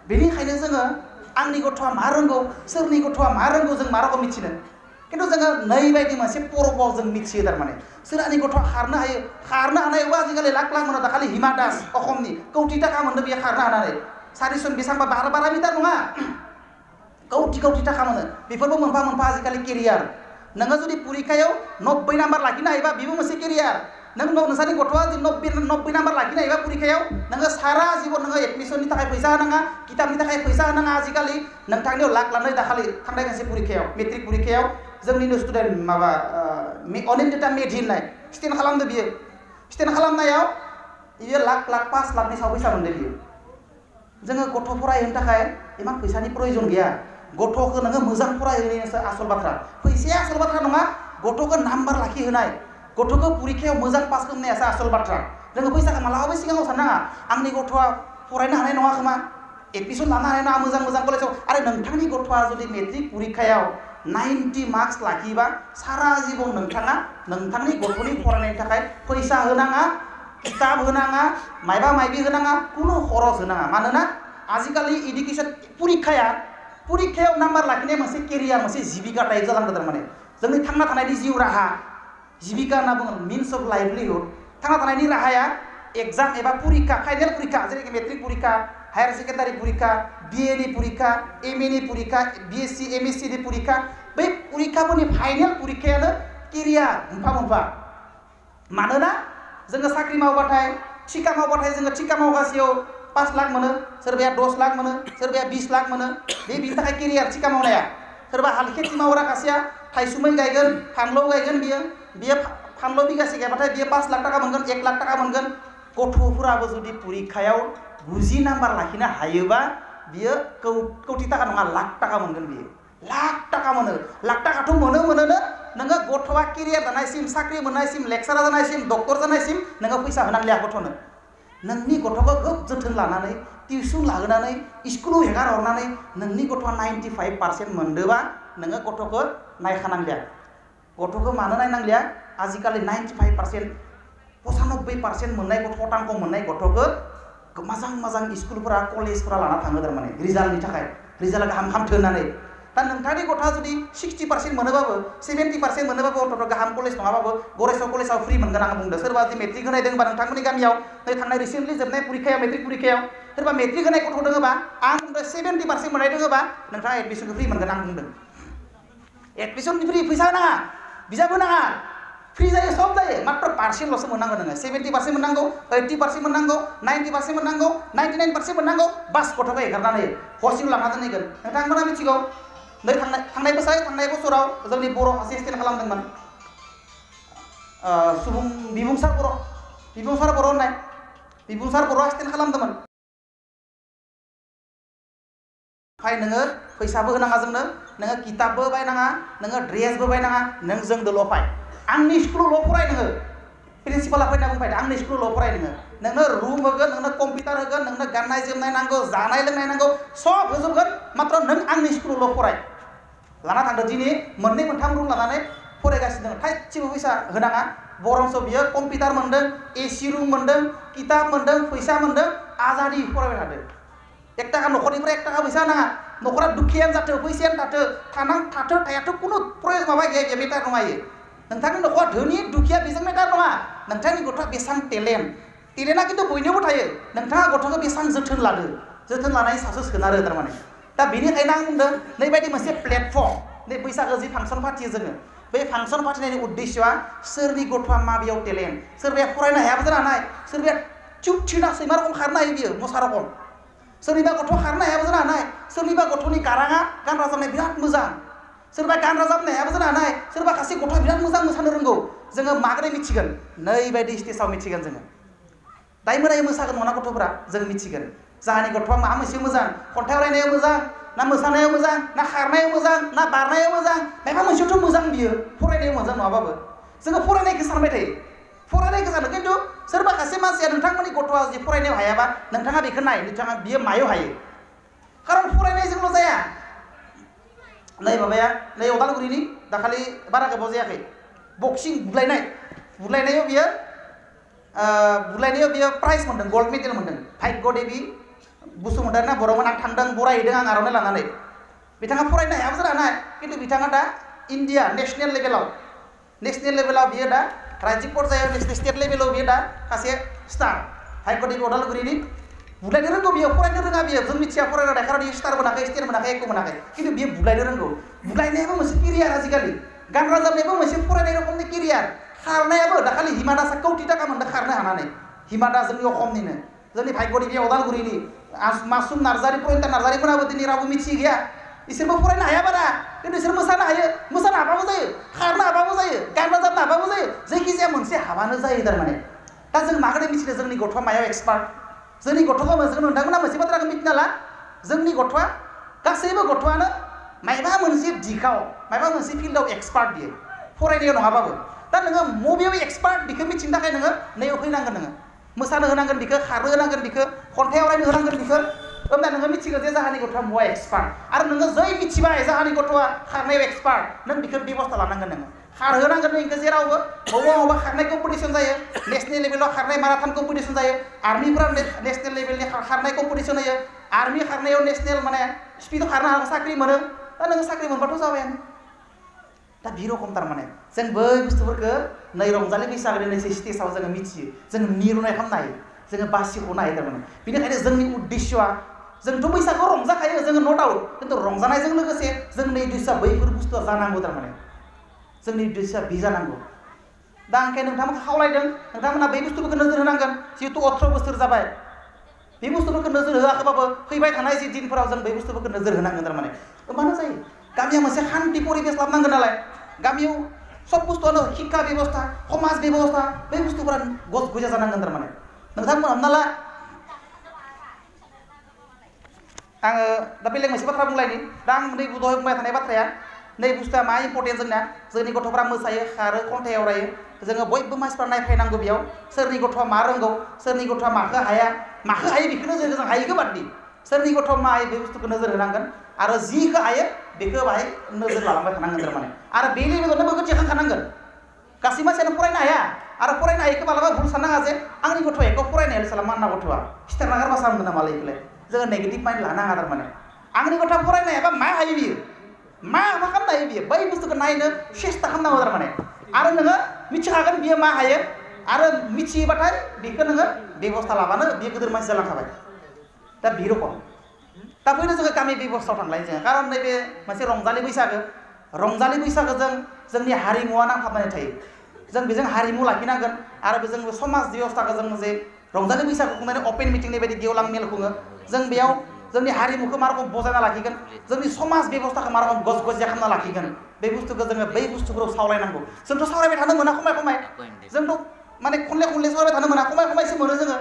बेनिखायनो जोङो आंनि गथ'आ मा रोंगौ सोरनि गथ'आ मा रोंगौ जों मा रखम मिथिनो खिन्थु जोङो नैबायदि मोनसे पर्बआव जों मिथियो थारमाने सोरनि गथ'आ खारनो हानायावबो आजिखालि लाख लाख मोनो दाखालि हिमा दास अखमनि कौटि थाखा मोनदों बेयो खारनो हानानै सारिसन बेसेबांबा 12 मिटार नङा कौटि थाखा मोनो बेफोरबो मोनफा मोनफा आजिखालि केरियार नोङो जुदि परिखायाव 90 नाम्बार लाखिनो हायोबा बेबो मोनसे केरियार नोंसानि गथ'आ 90 नाम्बार लाखिनो हायोबा परिखायाव नोङो सारा जिबन नोङो एडमिसननि थाखाय फैसा होनाङा किताबनि थाखाय फैसा होनाङा आजिखालि नोंथांनियाव लाख लानानै दाखालि थांनाय खनसे परिखायाव मेट्रिक परिखायाव जोंनिनो स्टुडेन्ट माबा अनिन्दिता मेधि होननाय स्टेन्ड खालामदो बियो स्टेन्ड खालामनायाव बियो लाख 5 लाखनि सायाव फैसा मोनदों बियो जोङो गथ' फरायहोनो थाखाय इमान फैसानि प्रयोजन गैया गथ'खौ नोङो मोजां फरायहोनायासो आसल बाथ्रा फैसाया आसल बाथ्रा नङा गथ'खौ नाम्बार लाखिहोनाय गथ'खौ परिखायाव मोजां पास खालामनायासो आसल बाथ्रा जोङो फैसाखौ मालाबाबो सिगाङाव साननाङा आंनि गथ'आ फरायनो हानाय नङा खोमा एडमिसन लानो हानाय नङा मोजां कलेजाव आरो नोंथांनि गथ'आ जुदि मेट्रिक परिखायाव 90 मार्क्स लाखियोबा सारा जिबन नोंथाङा नोंथांनि गथ'नि फरायनायनि थाखाय फैसा होनाङा किताब होनाङा मायबा मायबि होनाङा कुनु खरस होनाङा मानोना आजिखालि इडुकेसन परिखायाव नाम्बार लाखिनाया मोनसे केरियार मोनसे जिबिका टाइप जालांदों थारमाने जोंनि थांना थानायनि जिउ राहा जिबिका होनना बुङो मिन्स अफ लाइभलिहुड थांना थानायनि राहाया एग्जाम एबा परिखा फाइनेल परिखा जेरै मेट्रिक परिखा हायर सेकेन्डारि परिखा BA नि परिखा MA नि परिखा BSc MSc नि परिखा बै परिखाफोरनि फाइनेल परिखायानो केरियार मोनफा मानोना जोङो साख्रि मावबाथाय थिका मावबाथाय जोङो थिका मावगासेयाव 5 लाख मोनो सोरबाया 10 लाख मोनो सोरबाया 20 लाख मोनो बेनि थाखाय केरियार थिका मावनाया सोरबा हाल खेथि मावग्रा खासेया थाइसुमै गायगोन फानलौ गायगोन बियो फानलौ बिगासे गायबाथाय बियो 5 लाख थाखा मोनगोन 1 लाख थाखा मोनगोन गथ'फोराबो जुदि परिखायाव 90 नाम्बार लाखिनो हायोबा बियो कौटि थाखा नङा लाख थाखा मोनगोन बियो लाख थाखा मोनो लाख थाखाथ' मोनोनो नोङो गथ'आ केरियार दानायसिम साख्रि मोननायसिम लेक्सारार जानायसिम डक्टर जानायसिम नोङो फैसा होनांलिया गथ'नो नोंनि गथ'खौ खोब जोथोन लानानै टिउसन लाहोनानै स्कुलाव हेगार हरनानै नोंनि गथ'आ 95% मोनदोबा नोङो गथ'खौ नायखानांलिया गथ'खौ मानो नायनांलिया आजिखालि 95% 95% मोननाय गथ' मोननाय गथ'खौ मोजां स्कुलफोरा कलेजफोरा लाना थाङो थारमाने रिजाल्टनि थाखाय रिजाल्टआ गाहाम हामथो होननानै दा नोंथांनि गथ'आ जुदि 60% मोनोबाबो 70% मोनोबाबो गथ'खौ गाहाम कलेज नङाबाबो गरेस्वर कलेजाव फ्रि मोनगोन आं बुंदों सोरबा जुदि मेट्रिक होनाय दङबा नोंथांमोननि गामियाव नै थांनाय रिसेन्टलि जोबनाय परिखायाव मेट्रिक परिखायाव सोरबा मेट्रिक होनाय गथ' दङबा आं बुंदों 70% मोननाय दङबा नोंथाङा एडमिसनखौ फ्रि मोनगोन आं बुंदों एडमिसननि फ्रि फैसा नाङा बिजाब नाङा फ्रि जायो सब जायो मात्र पार्सेन्टल'सो मोननांगौ नोङो 70% मोननांगौ 80% मोननांगौ 90% मोननांगौ 99% मोननांगौ बास गथ'खौ हेगारनानै हस्टेलाव लांना दोनहैगोन नोंथांमोना मिथिगौ नै थांनाय बोसोराव जोंनि बर' सासे स्टेन्ड खालामदोंमोन बिबुंसार बर' होननाय बिबुंसार बर'आ स्टेन्ड खालामदोंमोन फाय नोङो फैसाबो होनाङा जोंनो नोङो किताबबो बायनाङा नोङो ड्रेसबो बायनाङा नों जोंदोल' फाय आंनि स्कुलावल' फराय नोङो प्रिन्सिपाला फैना बुंबाय आंनि स्कुलावल' फराय नोंनो रुम होगोन नोंनो कम्पिउटार होगोन नोंनो गाननाय जोमनाय नांगौ जानाय लोंनाय नांगौ सब होजोबगोन मात्र नों आंनि स्कुलावल' फराय लाना थांदो दिनै 2-3 रुम लानानै फरायगासिनो दङ थाइसेबो फैसा होनाङा बरंस बियो कम्पिउटार मोनदों AC रुम मोनदों किताब मोनदों फैसा मोनदों आजादि फरायबाय थादों 1 टाका न'खरनिफ्राय 1 टाका फैसा नाङा न'खरा दुखियानो जाथों फैसायानो थाथों थायाथ' कुनु प्रय'जन माबा गैया मेटार नङा इयो नोंथांनि न'खरा धोनि दुखिया बेजों मेटार नङा नोंथांनि गथ'आ बेसेबां टेलेन्टआ खिन्थु बयनियावबो थायो नोंथाङा गथ'खौ बेसेबां जोथोन लादो जोथोन लानायनि सायावसो सोनारो थारमाने दा बेनिखायनो आं बुंदों नैबायदि मोनसे प्लेटफर्म नै बैसागो जि फांसन फाथियो जोङो बे फांसन फाथिनायनि उद्देश्यआ सोरनि गथ'आ माबेयाव टेलेन्ट सोरबाया फरायनो हायाबो जानो हानाय सोरबाया चुप थिना सैमा रखम खारनो हायो बियो मोसा रखम सोरनिबा गथ'आ खारनो हायाबो जानो हानाय सोरनिबा गथ'नि गाराङा गान रोजाबनाय बिराद मोजां सोरबा गान रोजाबनो हायाबो जानो हानाय सोरबा सासे गथ'आ बिराद मोजां मोसानो रोंगौ जोङो माबोरै मिथिगोन नैबायदि स्टेजाव मिथिगोन जोङो दाय मोदाय मोसागोन नङा गथ'फोरा जों मिथिगोन जाहानि गथ'आ माबा मोनसे मोजां खन्थाइ आवरायनायाव मोजां ना मोसानायाव मोजां ना खारनायाव मोजां ना बारनायाव मोजां माबा मोनसेयावथ' मोजां बियो फरायनायाव मोजां नङाबाबो जोङो फरायनायखौ सानबाय थायो फरायनायखौ सानो खिन्थु सोरबा सासे मानसिया नोंथांमोननि गथ'आ जुदि फरायनायाव हायाबा नोंथाङा बेखौ नाय नोंथाङा बियो मायाव हायो खारन फरायनायजोंल' जाया नै माबाया नै अदालगुरिनि दाखालि बारा गोबाव जायाखै बक्सिं बुलायनायाव बियो प्राइज मोनदों गल्ड मेडेल मोनदों भाग्य देबि बसुमतारी बर'मोन आं थांदों बरायहैदों आं आर'नाइ लानानै बिथाङा फरायनो हायाबो जानो हानाय खिन्थु बिथाङा दा इन्डिया नेसनेल लेभेलाव बियो दा रायजिक पर्यायाव स्टेट लेभेलाव बियो दा सासे स्टार भाग्य देबि अदालगुरिनि बुलायनो रोंगौ बियो फरायनो रोङा बियो जों मिथिया फरायनो थाखाय खारन स्टार मोनाखै स्टेट मोनाखै एख' मोनाखै खिन्थु बियो बुलायनो रोंगौ बुलायनायाबो मोनसे केरियार आजिखालि गान रोजाबनायाबो मोनसे फरायनाय रखमनि केरियार खारनायाबो दाखालि हिमा दासआ कौटि टाका मोनदों खारनो हानानै हिमा दास जोंनि अखमनिनो जोंनि भाग्य देबि अदालगुरिनि मासुम नार्जारि प्रनिता नार्जारिफोराबो दिनै रावबो मिथि गैया इसोरबो फरायनो हाया बारा खिन्थु इसोर मोसानो हायो मोसानो हाबाबो जायो खारनो हाबाबो जायो गान रोजाबनो हाबाबो जायो जायखिजाया मोनसे हाबानो जायो थारमाने दा जों माखौनो मिथिनो जोंनि गथ'आ मायाव एक्सपार्ट जोंनि गथ'खौ जों नोंथांमोना मोनसे बाथ्राखौ मिथिना ला जोंनि गथ'आ गासैबो गथ'आनो मायबा मोनसे दिगाव मायबा मोनसे फिल्डआव एक्सपार्ट बियो फरायनायाव नङाबाबो दा नोङो मबेयाव एक्सपार्ट बेखौ मिथिनो थाखाय नोङो नैयाव फैनांगोन नोङो मोसानो होनांगोन बिखौ खारनो होनांगोन बिखौ खन्थाइ आवरायनो होनांगोन बिखौ होमब्ला नोङो मिथिगोन जे जाहानि गथ'आ मवा एक्सपार्ट आरो नोङो जै मिथिबाय जाहानि गथ'आ खारनायाव एक्सपार्ट नों बिखौ बेबस्था लानांगोन नोङो खारहोनांगोन नोंखौ जेरावबो बबावबा खारनाय कम्पिटिसन जायो नेसनेल लेभेलाव खारनाय माराथन कम्पिटिसन जायो आर्मिफोरा नेसनेल लेभेलनि खारनाय कम्पिटिसन होयो आर्मि खारनायाव नेसनेल माने स्पिडआव खारनो हागौ साख्रि मोनो दा नोङो साख्रि मोनबाथ' जाबायानो दा बे रखम थारमाने जों बै बुस्थुफोरखौ नै रंजालि बैसागोनि नैसे स्टेजाव जोङो मिथियो जों मिरुनाय खालामनो हायो जोङो बासिख'नो हायो थारमाने बेनिखायनो जोंनि उद्देश्यआ जोंथ' बैसागोआव रंजाखायो जोङो न' डाउट खिन्थु रंजानायजों लोगोसे जोंनि उद्देश्यआ बैफोर बुस्थुआ जानांगौ थारमाने जोंनि उद्देश्यआ बे जानांगौ दा ओंखायनो नोंथांमोनखौ खावलायदों नोंथांमोना बै बुस्थुफोरखौ नोजोर होनांगोन जिहेतु 18 बोसोर जाबाय बे बुस्थुफोरखौ नोजोर होआखैबाबो फैबाय थानाय जि दिनफोराव जों बै बुस्थुफोरखौ नोजोर होनांगोन थारमाने होमबानो जायो गामिया मोनसे शान्ति परिबेश लाबोनांगोन नालाय गामियाव सब बुस्थुआनो शिक्षा बेबस्था समाज बेबस्था बै बुस्थुफोरा गज गजा जानांगोन थारमाने नोंथांमोन हमना ला आङो दा बेलेग मोनसे बाथ्रा बुंलायनि दा आं नै दहाय बुंबाय थानाय बाथ्राया नै बुस्थुआ मा इम्पर्टेन्ट जोंनि गथ'फ्रा मोसायो खारो खन्थाइ आवरायो जोङो बयबो मानसिफ्रा नायफैनांगौ बेयाव सोरनि गथ'आ मा रोंगौ सोरनि गथ'आ माखौ हाया बेखौनो जों हायिखौ बादि सोरनि गथ'आ मा हायो बे बुस्थुखौ नोजोर होनांगोन आरो जिखौ हायो बेखौ बाहाय नोजोर लालांबाय थानांगोन थारमाने आरो बे लेभेलावनो बेखौ दिखांखानांगोन गासै मानसियानो फरायनो हाया आरो फरायनो हायिखौ मालाबा भुल साननाङा जे आंनि गथ'आ एखौ फरायनायानो साला मानना गथ'आ खिथारना गारबा सानगोन नामा इखौलाय जोङो नेगेटिभ माइन्ड लानाङा थारमाने आंनि गथ'आ फरायनो हायाबा मा हायो बियो मा खालामनो हायो बियो बै बुस्थुखौ नायनो सेस्था खालामनांगौ थारमाने आरो नोङो मिथिखागोन बियो मा हायो आरो मिथियोबाथाय बेखौ नोङो बेबस्था लाबानो बियो गिदिर मानसि जालांखाबाय दा बे रखम दा फैनो जोङो गामि बेबस्थायाव थांलाय जोङो खारन नैबे मोनसे रंजालि बैसागोजों जोंनि हारिमुवा नांथाबनानै थायो जों बेजों हारिमु लाखिनांगोन आरो बेजों समाज बेबस्थाखौ जों जे रंजालि बैसागो खुंनानै अपेन मिटिंनि बायदि गेवलां मेल खुङो जों बेयाव जोंनि हारिमुखौ मा रखम बजायना लाखिगोन जोंनि समाज बेबस्थाखौ मा रखम गज गजिया खालामना लाखिगोन बे बुस्थुखौ जोङो बै बुस्थुफोराव सावरायनांगौ जोंथ' सावरायबाय थानो मोना खमाय जोंथ' माने खनले सावरायबाय थानो मोना खमायसो मोनो जोङो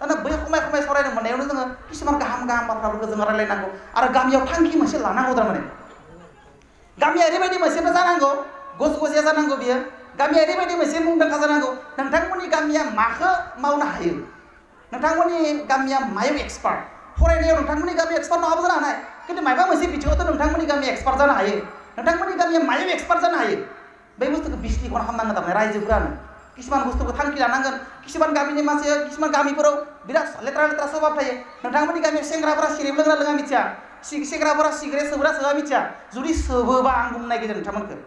दाना बै खमाय सावरायनो मोननायावनो जोङो किसुमान गाहाम बाथ्राफोरखौ जोङो रायलायनांगौ आरो गामियाव थांखि मोनसे लानांगौ थारमाने गामिया ओरैबायदि मोनसेबो जानांगौ गज गजिया जानांगौ बियो गामिया ओरैबायदि मोनसे मुंदांखा जानांगौ नोंथांमोननि गामिया माखौ मावनो हायो नोंथांमोननि गामिया मायाव एक्सपार्ट फरायनायाव नोंथांमोननि गामिया एक्सपार्ट नङाबो जानो हानाय खिन्थु माबा मोनसे बिथिङावथ' नोंथांमोननि गामिया एक्सपार्ट जानो हायो नोंथांमोननि गामिया मायाव एक्सपार्ट जानो हायो बे बुस्थुखौ बिश्लेषण खालामनांगोन थारमाने रायजोफोरानो किसुमान बुस्थुखौ थांखि लानांगोन किसुमान गामिनि मानसिया किसुमान गामिफोराव बिराद लेथ्रा लेथ्रा स्वभाब थायो नोंथांमोननि गामियाव सेंग्राफोरा सिगारेट लोंना लोङा मिथिया सेंग्राफोरा सिगारेट सोबग्रा सोबा मिथिया जुदि सोबोबा आं बुंनो नागिरदों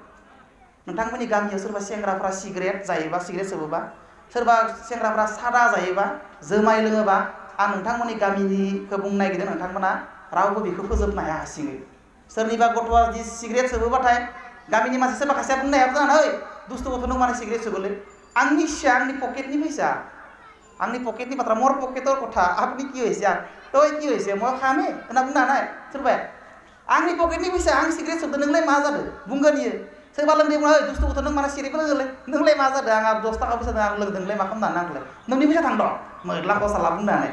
नोंथांमोननि गामियाव सोरबा सेंग्राफोरा सिगारेट जायोबा सिगारेट सोबोबा सोरबा सेंग्राफोरा सादा जायोबा जुमाय लोङोबा आं नोंथांमोननि गामिनिखौ बुंनो नागिरदों नोंथांमोना रावबो बेखौ फोजोबनो हाया हारसिङै सोरनिबा गथ'आ जुदि सिगारेट सोबोबाथाय गामिनि मानसि सोरबा खासेया बुंनो हाया जानो ओइ दुस्थु गथ' नों मानो सिगारेट सोबोलै आंनि फैसा आंनि पकेटनि फैसा आंनि पकेटनि बाथ्रा मोर पकेटर कथा आपनि কি হইছে তই কি হইছে মই খামে होनना बुंनो हानाय सोरबाया आंनि पकेटनि फैसा आं सिगारेट सोबदों नोंलाय मा जादों बुंगोन इयो सोरबा लोंदों ओइ दुस्थु गथ' नों मानो सिगारेट लोङोलै नोंलाय मा जादों आंहा 10 थाखा फैसा आं लोंदोंलै मा खालामनो आंलाय नोंनि फैसा थांदों मोरला खसाला बुंनो हानाय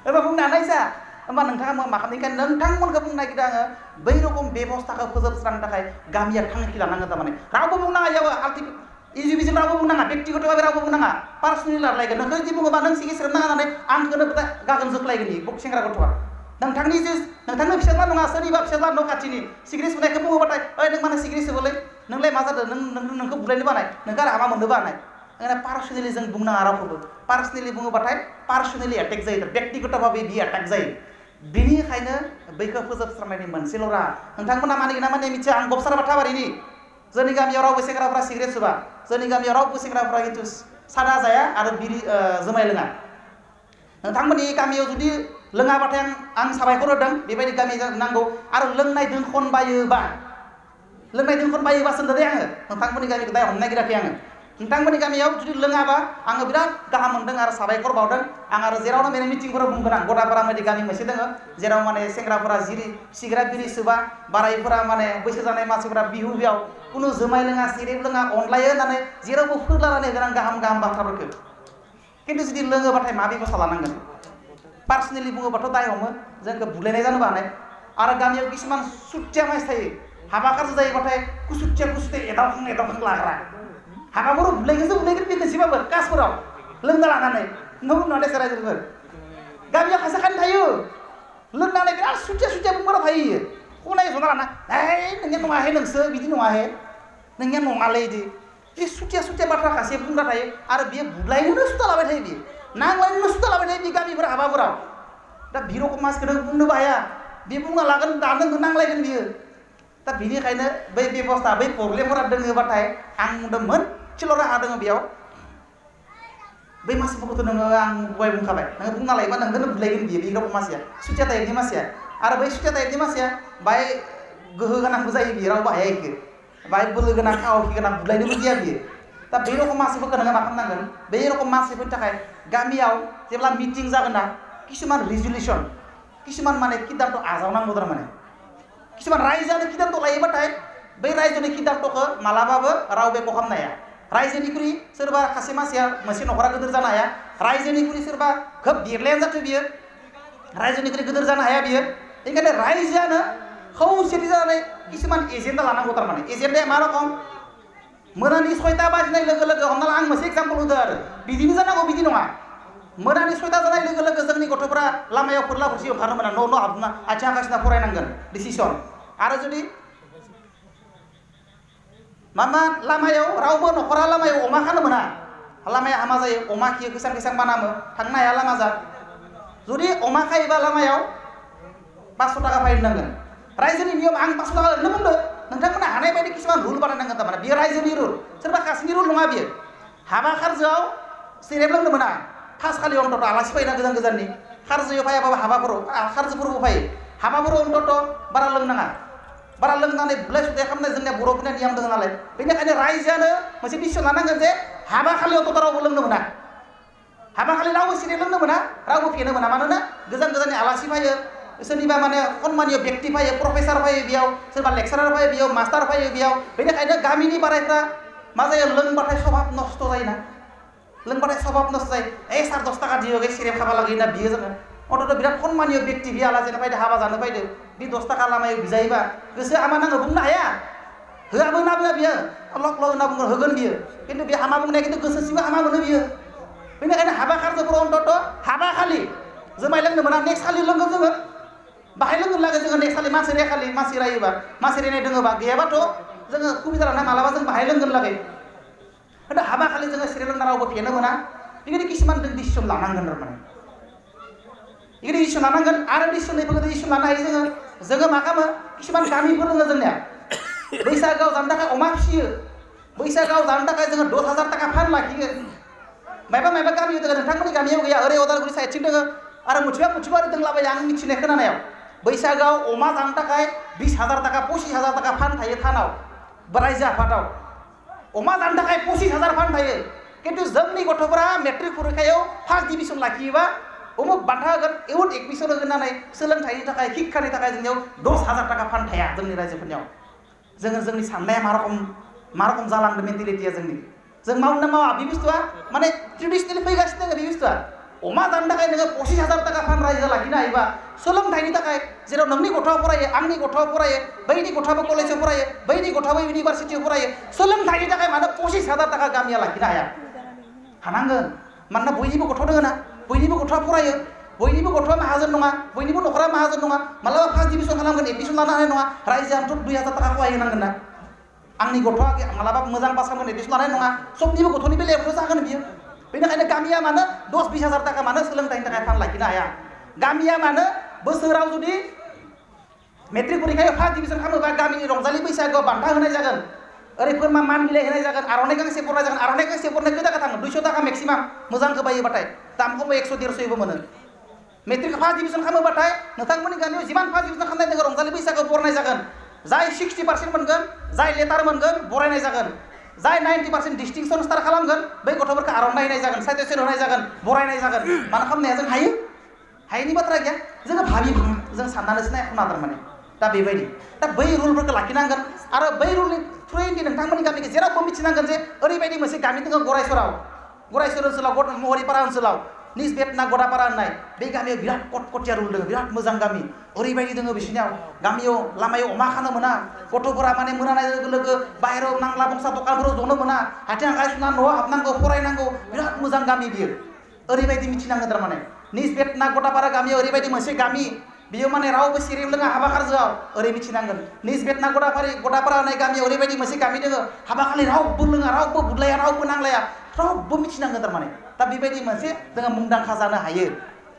एबा बुंनो हानाय जा होमबा नोंथाङा मा खालामनायखाय नोंथांमोनखौ बुंनो नागिरदों आङो बै रखम बेबस्थाखौ फोजोबस्रांनो थाखाय गामिया थांखि लानांगोन थारमाने रावबो बुंनो हाया इजिबिजों रावबो बुंनाङा बेक्तिगतभाबे रावबो बुंनाङा पार्सनेलि लालायगोन नोंखौ जुदि बुङोबा नों सिगारेट सोबनो नाङा होननानै आंखौनो गागोन जोख्लायगोन इ सेंग्रा गथ'आ नोंथांनि फिसाज्ला नङा सोरनिबा फिसाज्ला न' खाथिनि सिगारेट सोबनायखौ बुङोबाथाय ओइ नों मानो सिगारेट सोबोलै नोंलाय मा जादों नोंखौ बुलायनो बानाय नोंखौ हामा मोननो बानाय ओंखायनो पार्सनेलि जों बुंनाङा रावखौबो पार्सनेलि बुङोबाथाय पार्सनेलि एटेक जायो बेक्तिगतभाबे बि एटेक जायो बिनिखायनो बैखौ फोजोबस्रांनायनि मोनसेल' राहा नोंथांमोना मानिगोन ना माने मिथिया आं गबसार बाथाबारिनि जोंनि गामियाव रावबो सेंग्राफ्रा सिगारेट सोबा जोंनि गामियाव रावबो सेंग्राफ्रा खिन्थु सादा जाया आरो बिरि जुमाय लोङा नोंथांमोननि गामियाव जुदि लोङाबाथाय आं साबायखर होदों बेबायदि गामि नांगौ आरो लोंनाय दोनखन बायोबा सोंदो दे आङो नोंथांमोननि गामिखौ दाय हमनो नागिराखै आङो नोंथांमोननि गामियाव जुदि लोङाबा आङो बिराद गाहाम मोनदों आरो साबायखर बावदों आं आरो जेरावनो मेरे मिटिंफोराव बुंगोन आं गदापारा बायदि गामि मोनसे दङ जेराव माने सेंग्राफोरा सिगारेट बिरि सोबा बारायफोरा माने बैसो जानाय मानसिफोरा बियाव कुनु जुमाय लोङा सिगारेट लोङा अनलायो होननानै जेरावबो फोरलानानै होगोन आं गाहाम बाथ्राफोरखौ खिन्थु जुदि लोङोबाथाय मा बेबस्था लानांगोन पार्सनेलि बुङोबाथ' दाय हमो जोंखौ बुलायनाय जानोबो हानाय आरो गामियाव किसुमान सुथिया मानसि थायो हाबा खारज जायोबाथाय कुसुथिया एदावखां लाग्रा हाबाफोराव बुलायगोन बे खनसेबाबो कासफोराव लोंना लानानै न' बुंनानै रायजोफोर गामियाव खासे खानि थायो लोंनानै बिराद सुथिया बुंबारा थायो खनाय जना लाना नोंनिया नङाहे नोंसो बिदि नङाहे नोंनिया नङालै बिदि बे सुथिया बाथ्रा खासे बुंग्रा थायो आरो बियो बुलायनोनो सुथा लाबाय थायो बियो नांलायनोनो सुथा लाबाय थायो बे गामिफोर हाबाफोराव दा बि रखम मानसिखौ नों बुंनोबो हाया बे बुंना लागोन दानो नांलायगोन बियो दा बिनिखायनो बै बेबस्था बै प्रब्लेमफोरा दोङोबाथाय आं बुंदों मोनसेल' राहा दङ बेयाव बै मानसिफोरखौथ' नोङो आं दहाय बुंखाबाय नोङो बुंना लायोबा नोंखौनो बुलायगोन बियो बे रखम मानसिया सुथिया टाइपनि मानसिया आरो बै सुथिया टाइपनि मानसिया बाय गोहो गोनांबो जायो बियो रावबो हाया इखो बाय बोलो गोनां खावखि गोनां बुलायनोबो गिया बियो दा बे रखम मानसिफोरखौ नोङो मा खालामनांगोन बे रखम मानसिफोरनि थाखाय गामियाव जेब्ला मिटिं जागोन ना किसुमान रिजुलेसन किसुमान माने सिद्धान्त आजावनांगौ थारमाने किसुमान रायजोआनो सिद्धान्त लायोबाथाय बै रायजोनि सिद्धान्तखौ मालाबाबो रावबो एख' खालामनो हाया रायजोनिख्रुइ सोरबा खासे मानसिया मोनसे न'खरा गिदिर जानो हाया रायजोनिख्रुइ सोरबा खोब देरलायानो जाथों बियो रायजोनिख्रुइ गिदिर जानो हाया बियो ओंखायनो रायजोआनो खौसेथि जानानै किसुमान एजेन्डा लानांगौ थारमाने एजेन्डाया मा रखम मोनानि 6टा बाजिनाय लोगो लोगो हमना ला आं मोनसे एग्जाम्पल होदो आरो बिदिनो जानांगौ बिदि नङा मोनानि 6टा जानाय लोगो लोगो जोंनि गथ'फोरा लामायाव फोरला फोरसि ओंखारनो मोना न' हाबना आथिं आखासिना फरायनांगोन डिसिसन आरो जुदि मा लामायाव रावबो न'खरा लामायाव अमा खानो मोना लामाया हामा जायो अमा खियो गोसां मानामो थांनो हाया लामा जा जुदि अमा खायोबा लामायाव 500 टाका फाइन नांगोन रायजोनि नियम आं 500 टाका ओरैनो बुंदो नोंथांमोना हानाय बायदि किसुमान रुल बानायनांगोन थारमाने बियो रायजोनि रुल सोरबा खासेनि रुल नङा बियो हाबा खारजोआव सेरेब लोंनो मोना फार्स्ट खालि अन्तत आलासि फैना गोजाननि खारजोआव फैयाबाबो हाबाफोराव खारजोफोरबो फैयो हाबाफोराव अन्तत बारा लोंनाङा बारा लोंनानै बुलाय सुलाय खालामनाय जोंनिया बर'फोरनि नियम दङ नालाय बेनिखायनो रायजोआनो मोनसे डिसिसन लानांगोन जे हाबा खालि अन्तत रावबो लोंनो मोना हाबा खालि रावबो सेरेब लोंनो मोना रावबो फेनो मोना मानोना गोजाननि आलासि फैयो सोरनिबा माने सन्मानिय व्यक्ति फैयो प्रफेसार फैयो बेयाव सोरबा लेक्सारार फैयो बेयाव मास्टार फैयो बेयाव बेनिखायनो गामिनि बारायफ्रा मा जायो लोंबाथाय स्वभाब नस्थ जायोना लोंबाथाय स्वभाब नस्थ जायो 10 टाका दियो सेरेब खाबा लागैना बियो जोङो अन्तत बिराद सन्मानिय व्यक्ति बियो आलासिनो फैदो हाबा जानो फैदो बे 10 टाका लामायाव बिजायोबा गोसो हामा नाङो बुंनो हाया होआबो होनना बुङा बियो लक होनना बुङो होगोन बियो खिन्थु बे हामा बुंनाया खिन्थु गोसो सिङाव हामा मोनो बियो बेनिखायनो हाबा खारजोफोराव अन्तत हाबा खालि जुमाय लोंनो मोना नेक्स्ट खालि लोंगोन जोङो बाहाय लोंगोन लागो जोङो नेक्स्ट खालि मानसि रायोबा मानसि रायनाय दोङोबा गैयाबाथ' जोङो सुबिदा लाना मालाबा जों बाहाय लोंगोन लागै खिन्थु हाबा खालि जोङो सिरियाल रावबो फेनो मोना बेबायदि किसुमान जों डिसिसन लानांगोन थारमाने बेबायदि डिसिसन लानांगोन आरो डिसिसननिफोरखौ डिसिसन लानो हायो जोङो मा खालामो किसुमान गामिफोर दङ जोंनिया बैसागोआव जानो थाखाय अमा फिसियो बैसागोआव जानो थाखाय जोङो 10,000 थाखा फान लाखियो मायबा गामियाव दङ नोंथांमोननि गामियाव गैया ओरै अदालगुरि साइडथिं दङ आरो मोनथिबा आरो दंलाबायो आं मिथिनाय खोनानायाव बैसागोआव अमा जानो थाखाय 20,000 थाखा 25,000 थाखा फान थायो थानाव रायजो आफादाव अमा जानो थाखाय 25,000 फान थायो खिन्थु जोंनि गथ'फोरा मेट्रिक परिखायाव फार्स्ट डिभिजन लाखियोबा उमुक बान्था होगोन इउथ एडमिसन होगोन होननानै सोलोंथाइनि थाखाय शिक्षानि थाखाय जोंनियाव 10,000 थाखा फान थाया जोंनि रायजोफोरनियाव जोंनि साननाया मा रखम जालांदों मेन्टेलिटिया जों मावनो मावा बे बुस्थुआ माने ट्रेडिसनेलि फैगासिनो दङ बे बुस्थुआ अमा जानो थाखाय नोङो 25,000 थाखा फान रायजो लाखिनो हायोबा सोलोंथाइनि थाखाय जेराव नोंनि गथ'आ फरायो आंनि गथ'आ फरायो बैनि गथ'आबो कलेजाव फरायो बैनि गथ'आबो इउनिभारसिटियाव फरायो सोलोंथाइनि थाखाय मानो 25,000 थाखा गामिया लाखिनो हाया हानांगोन मानोना बयनिबो गथ' दङ ना बयनिबो गथ'आ फरायो बयनिबो गथ'आ माहाजोन नङा बयनिबो न'खरा माहाजोन नङा मालाबा फार्स्ट डिभिजन खालामगोन एडमिसन लानो हानाय नङा रायजोआथ' 2,000 थाखा खहाय होनांगोन ना आंनि गथ'आ मालाबा मोजां पास खालामगोन एडमिसन लानाय नङा सबनिबो गथ'नि बेलायावथ' जागोन बियो बेनिखायनो गामिया मानो 10-20,000 थाखा मानो सोलोंथाइनि थाखाय फान लाखिनो हाया गामिया मानो बोसोराव जुदि मेट्रिक परिखायाव फार्स्ट डिभिजन खालामोबा गामिनि रंजालि बैसागोआव बान्था होनाय जागोन ओरै फोरमा मान बिलाइ होनाय जागोन आर'नाइ गांसे बरनाय जागोन आर'नाइ गांसे बरनाय खै थाखा थाङो 200 थाखा मेक्सिमाम मोजांखौ बायोबाथाय दाम खमबो 100-150 मोनो मेट्रिक फार्स्ट डिभिजन खालामोबाथाय नोंथांमोननि गामियाव जिमान फार्स्ट डिभिजन खालामनाय दङ रंजालि बैसागोआव बरनाय जागोन जाय 60% मोनगोन जाय लेटार मोनगोन बरायनाय जागोन जाय 90% डिस्टिंक्सन स्टार खालामगोन बै गथ'फोरखौ आर'नाइ होनाय जागोन साइटेसन होनाय जागोन बरायनाय जागोन मानो खालामनाया जों हायिनि बाथ्रा गैया जोङो भाबि जों साननानैसो नायख'ना थारमाने दा बेबायदि दा बै रुलफोरखौ लाखिनांगोन आरो बै रुलनि थ्रुयैनो नोंथांमोननि गामिखौ जेरावबो मिथिनांगोन जे ओरैबायदि मोनसे गामि दङ गरायसर ओनसोलाव महरिपारा ओनसोलाव निजबेटना गदापारा होननाय बे गामियाव बिराद कटकटिया रुल दङ बिराद मोजां गामि ओरैबायदि दङ बिसोरनियाव गामियाव लामायाव अमा खानो मोना गथ'फोरा माने मोनानाय लोगो बाहेरायाव नांला बंसा दखानफोराव जनो मोना आथिं आखाइ सुना न'आव हाबनांगौ फरायनांगौ बिराद मोजां गामि बियो ओरैबायदि मिथिनांगोन थारमाने निजबेटना गदापारा गामियाव ओरैबायदि मोनसे गामि बियो माने रावबो सिरियाव लोङा हाबा खारजोआव ओरै मिथिनांगोन निजबेटना गदापारा होननाय गामियाव ओरैबायदि मोनसे गामि दङ हाबा खालि रावबो लोङा रावबो बुदलाया रावबो नांलाया रावबो मिथिनांगोन थारमाने दा बेबायदि मोनसे जोङो मुंदांखा जानो हायो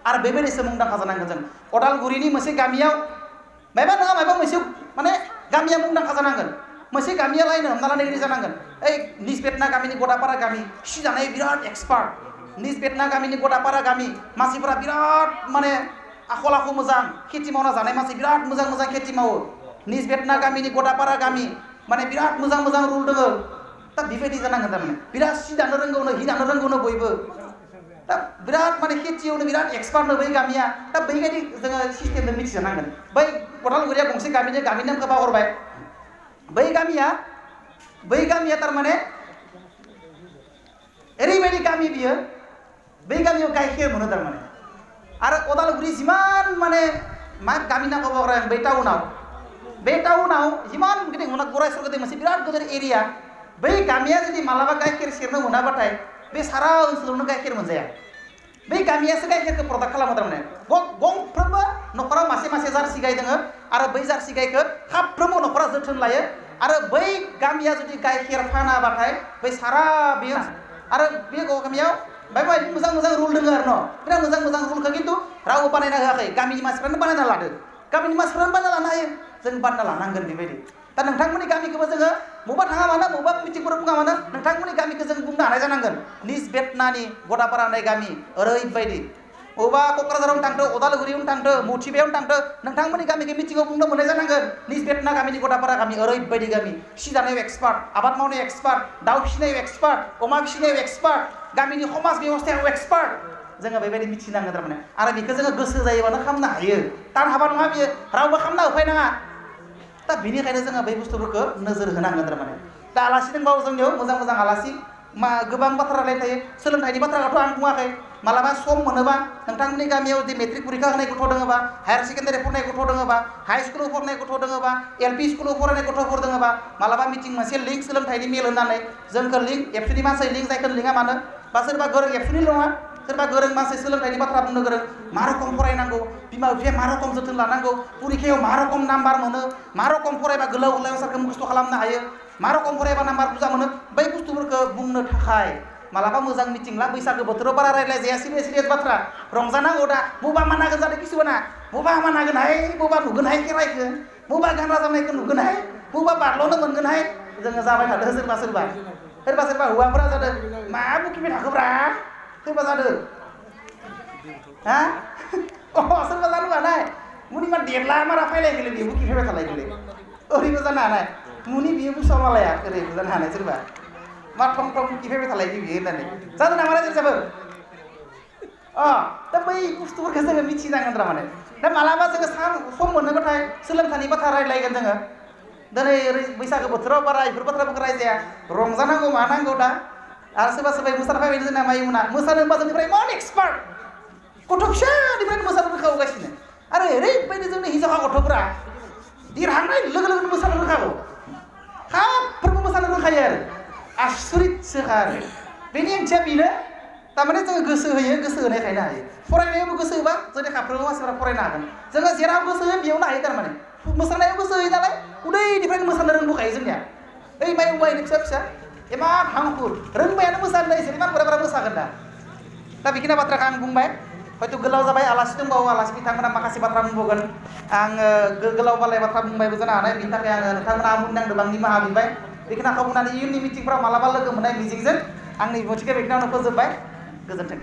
आरो बेबायदिसो मुंदांखा जानांगोन जों अदालगुरिनि मोनसे गामियाव मायबा नङा मायबा मोनसे माने गामिया मुंदांखा जानांगोन मोनसे गामिया लायनो हमना लानाय बायदि जानांगोन ओइ निजबेटना गामिनि गदापारा गामि सिजानाय बिराद एक्सपार्ट निजबेटना गामिनि गदापारा गामि मानसिफोरा बिराद माने आखल आखु मोजां खेथि मावना जानाय मानसि बिराद मोजां खेथि मावो निजबेटना गामिनि गदापारा गामि माने बिराद मोजां रुल दङ दा बेबायदि जानांगोन थारमाने बिराद सि दानो रोंगौनो हि दानो रोंगौनो बयबो दा बिराद माने खेथियावनो बिराद एक्सपार्टनो बै गामिया दा बैबायदि जोङो सिस्टेमजों मिथिजानांगोन बै अदालगुरिया गंसे गामिनि नामखौ बावहरबाय बै गामिया थारमाने ओरैबायदि गामि बियो बै गामियाव गाइखेर मोनो थारमाने आरो अदालगुरि जिमान माने मा गामि नामखौ बावहरबाय आं बे टाउनाव जिमान गिदिर गरायसर गिदिर मोनसे बिराद गिदिर एरिया बै गामिया जुदि मालाबा गाइखेर सेरनो मोनाबाथाय बे सारा ओनसोलावनो गाइखेर मोनजाया बै गामियासो गाइखेरखौ प्रडाक्ट खालामो थारमाने गंफ्रोमबो न'खराव मासे जार्सि गाय दङ आरो बै जार्सि गायखौ साफ्रोमबो न'खरा जोथोन लायो आरो बै गामिया जुदि गाइखेर फानाबाथाय बै सारा बेयो आरो बे गामियाव बायदि मोजां रुल दङ आरो बिराद मोजां रुलखौ खिन्थु रावबो बानायना होआखै गामिनि मानसिफ्रानो बानायना लादो गामिनि मानसिफ्रानो बानायना लानो हायो जों बानायना लानांगोन बेबायदि दा नोंथांमोननि गामिखौबो जोङो बबेबा थाङा मानो बबेबा मिटिंफोराव बुङा मानो नोंथांमोननि गामिखौ जों बुंनो हानाय जानांगोन निजबेटनानि गदापारा होननाय गामि ओरैबायदि बबेबा क'क्राझारावनो थांदो अदालगुरियावनो थांदो मौथिबायावनो थांदो नोंथांमोननि गामिखौ मिटिङाव बुंनो मोननाय जानांगोन निजबेटना गामिनि गदापारा गामि ओरैबायदि गामि सि दानायाव एक्सपार्ट आबाद मावनायाव एक्सपार्ट दाउ फिसिनायाव एक्सपार्ट अमा फिसिनायाव एक्सपार्ट गामिनि समाज बेबस्थायाव एक्सपार्ट जोङो बेबायदि मिथिनांगोन थारमाने आरो बेखौ जोङो गोसो जायोबानो खालामनो हायो थार हाबा नङा बियो रावबो खालामना होफैनाङा दा बेनिखायनो जोङो बै बुस्थुफोरखौ नोजोर होनांगोन थारमाने दा आलासि दंबावो जोंनियाव मोजां आलासि गोबां बाथ्रा रायलायनाय थायो सोलोंथाइनि बाथ्राखौथ' आं बुङाखै मालाबा सम मोनोबा नोंथांमोननि गामियाव जुदि मेट्रिक परिखा होनाय गथ' दङबा हायार सेकेन्डारि फरायनाय गथ' दङबा हाइ स्कुलाव फरायनाय गथ' दङबा एलपि स्कुलाव फरायनाय गथ'फोर दङबा मालाबा मिटिं मोनसे लिंक सोलोंथाइनि मेल होननानै जोंखौ लिंक एबसुनि मानसि लिंक जायखौ लिङा मानो बा सोरबा गोरों एबसुनि नङा सोरबा गोरों मानसि सोलोंथाइनि बाथ्रा बुंनो गोरों मा रखम फरायनांगौ बिमा बिफाया मा रखम जोथोन लानांगौ परिखायाव मा रखम नाम्बार मोनो मा रखम फरायबा गोलाव सारखौ मुखस्थ' खालामनो हायो मा रखम फरायबा नाम्बार बुरजा मोनो बै बुस्थुफोरखौ बुंनो थाखाय मालाबा मोजां मिटिंला बैसागो बोथोराव बारा रायज्लायजाया सिरियास बाथ्रा रंजानांगौ दा बबा मानागोन जादों किसुमाना बबा मानागोनहाय बबा नुगोनहाय खेराइखौ बबा गानग्रा जोमनायखौ नुगोनहाय बबा बारल'नो मोनगोनहाय जोङो जाबाय थादों सोरबा हौवाफोरा जादों मा बुखिबाय थाखोब्रा सोरबा जादों हा सोरबा जानो हानाय मुनि मा देरला मारा फायलायगोलै बियो बुखिफैबाय थालायगोलै ओरैबो जानो हानाय मुनि बियो बुसाव मालाया ओरैबो जानो हानाय सोरबा मा थं थं बुखिफैबाय थालायगो बियो होननानै जादों नामा रायजो दा बै बुस्थुफोरखौ जोङो मिथिनांगोन थारमाने दा मालाबा जोङो सम मोनोबाथाय सोलोंथाइनि बाथ्रा रायज्लायगोन जोङो दिनै बैसागो बोथोराव बारा बेफोर बाथ्राफोरखौ रायजाया रंजानांगौ मानांगौ दा आरो सोरबा मोसानो फैबाय जोंना माइमोना मोसानो होनबा जोंनिफ्राय इमान एक्सपार्ट गथ' फिसानिफ्रायनो मोसानो रोंखाबोगासिनो आरो ओरैबायदि जोंनि हिनजावसा गथ'फोरा देरहांनाय लोगो लोगोनो मोसानो रोंखागौ साफ्रोमबो मोसानो रोंखायो आरो आसरितसोखा आरो बेनि ओंथिया बेनो थारमाने जोङो गोसो होयो गोसो होनायखायनो हायो फरायनायावबो गोसो होबा जोंनि साफ्रोमबो मानसिफोरा फरायनो हागोन जोङो जेराव गोसो होयो बेयावनो हायो थारमाने मोसानायाव गोसो होयो नालाय उन्दैनिफ्रायनो मोसानो रोंबोखायो जोंनिया ओइ माइ उवायनो फिसा इमान हांखुर रोंबायानो मोसानो इसोर इमान बुरजा मोसागोन दा बेखिनि बाथ्राखौ आं बुंबाय हयथ' गोलाव जाबाय आलासि दंबावो आलासि बिथांमोना माखासे बाथ्रा बुंबावगोन आङो गोलाव बालाय बाथ्रा बुंबायबो जानो हानाय बेनि थाखाय आङो नोंथांमोना आमुं नांदों आं निमाहा बिबाय बेखिनिखौ बुंनानै इयुननि मिटिंफ्राव मालाबा लोगो मोननाय मिजिंजों आंनि बिबुंथिखौ बेखिनियावनो फोजोबबाय गोजोन्थों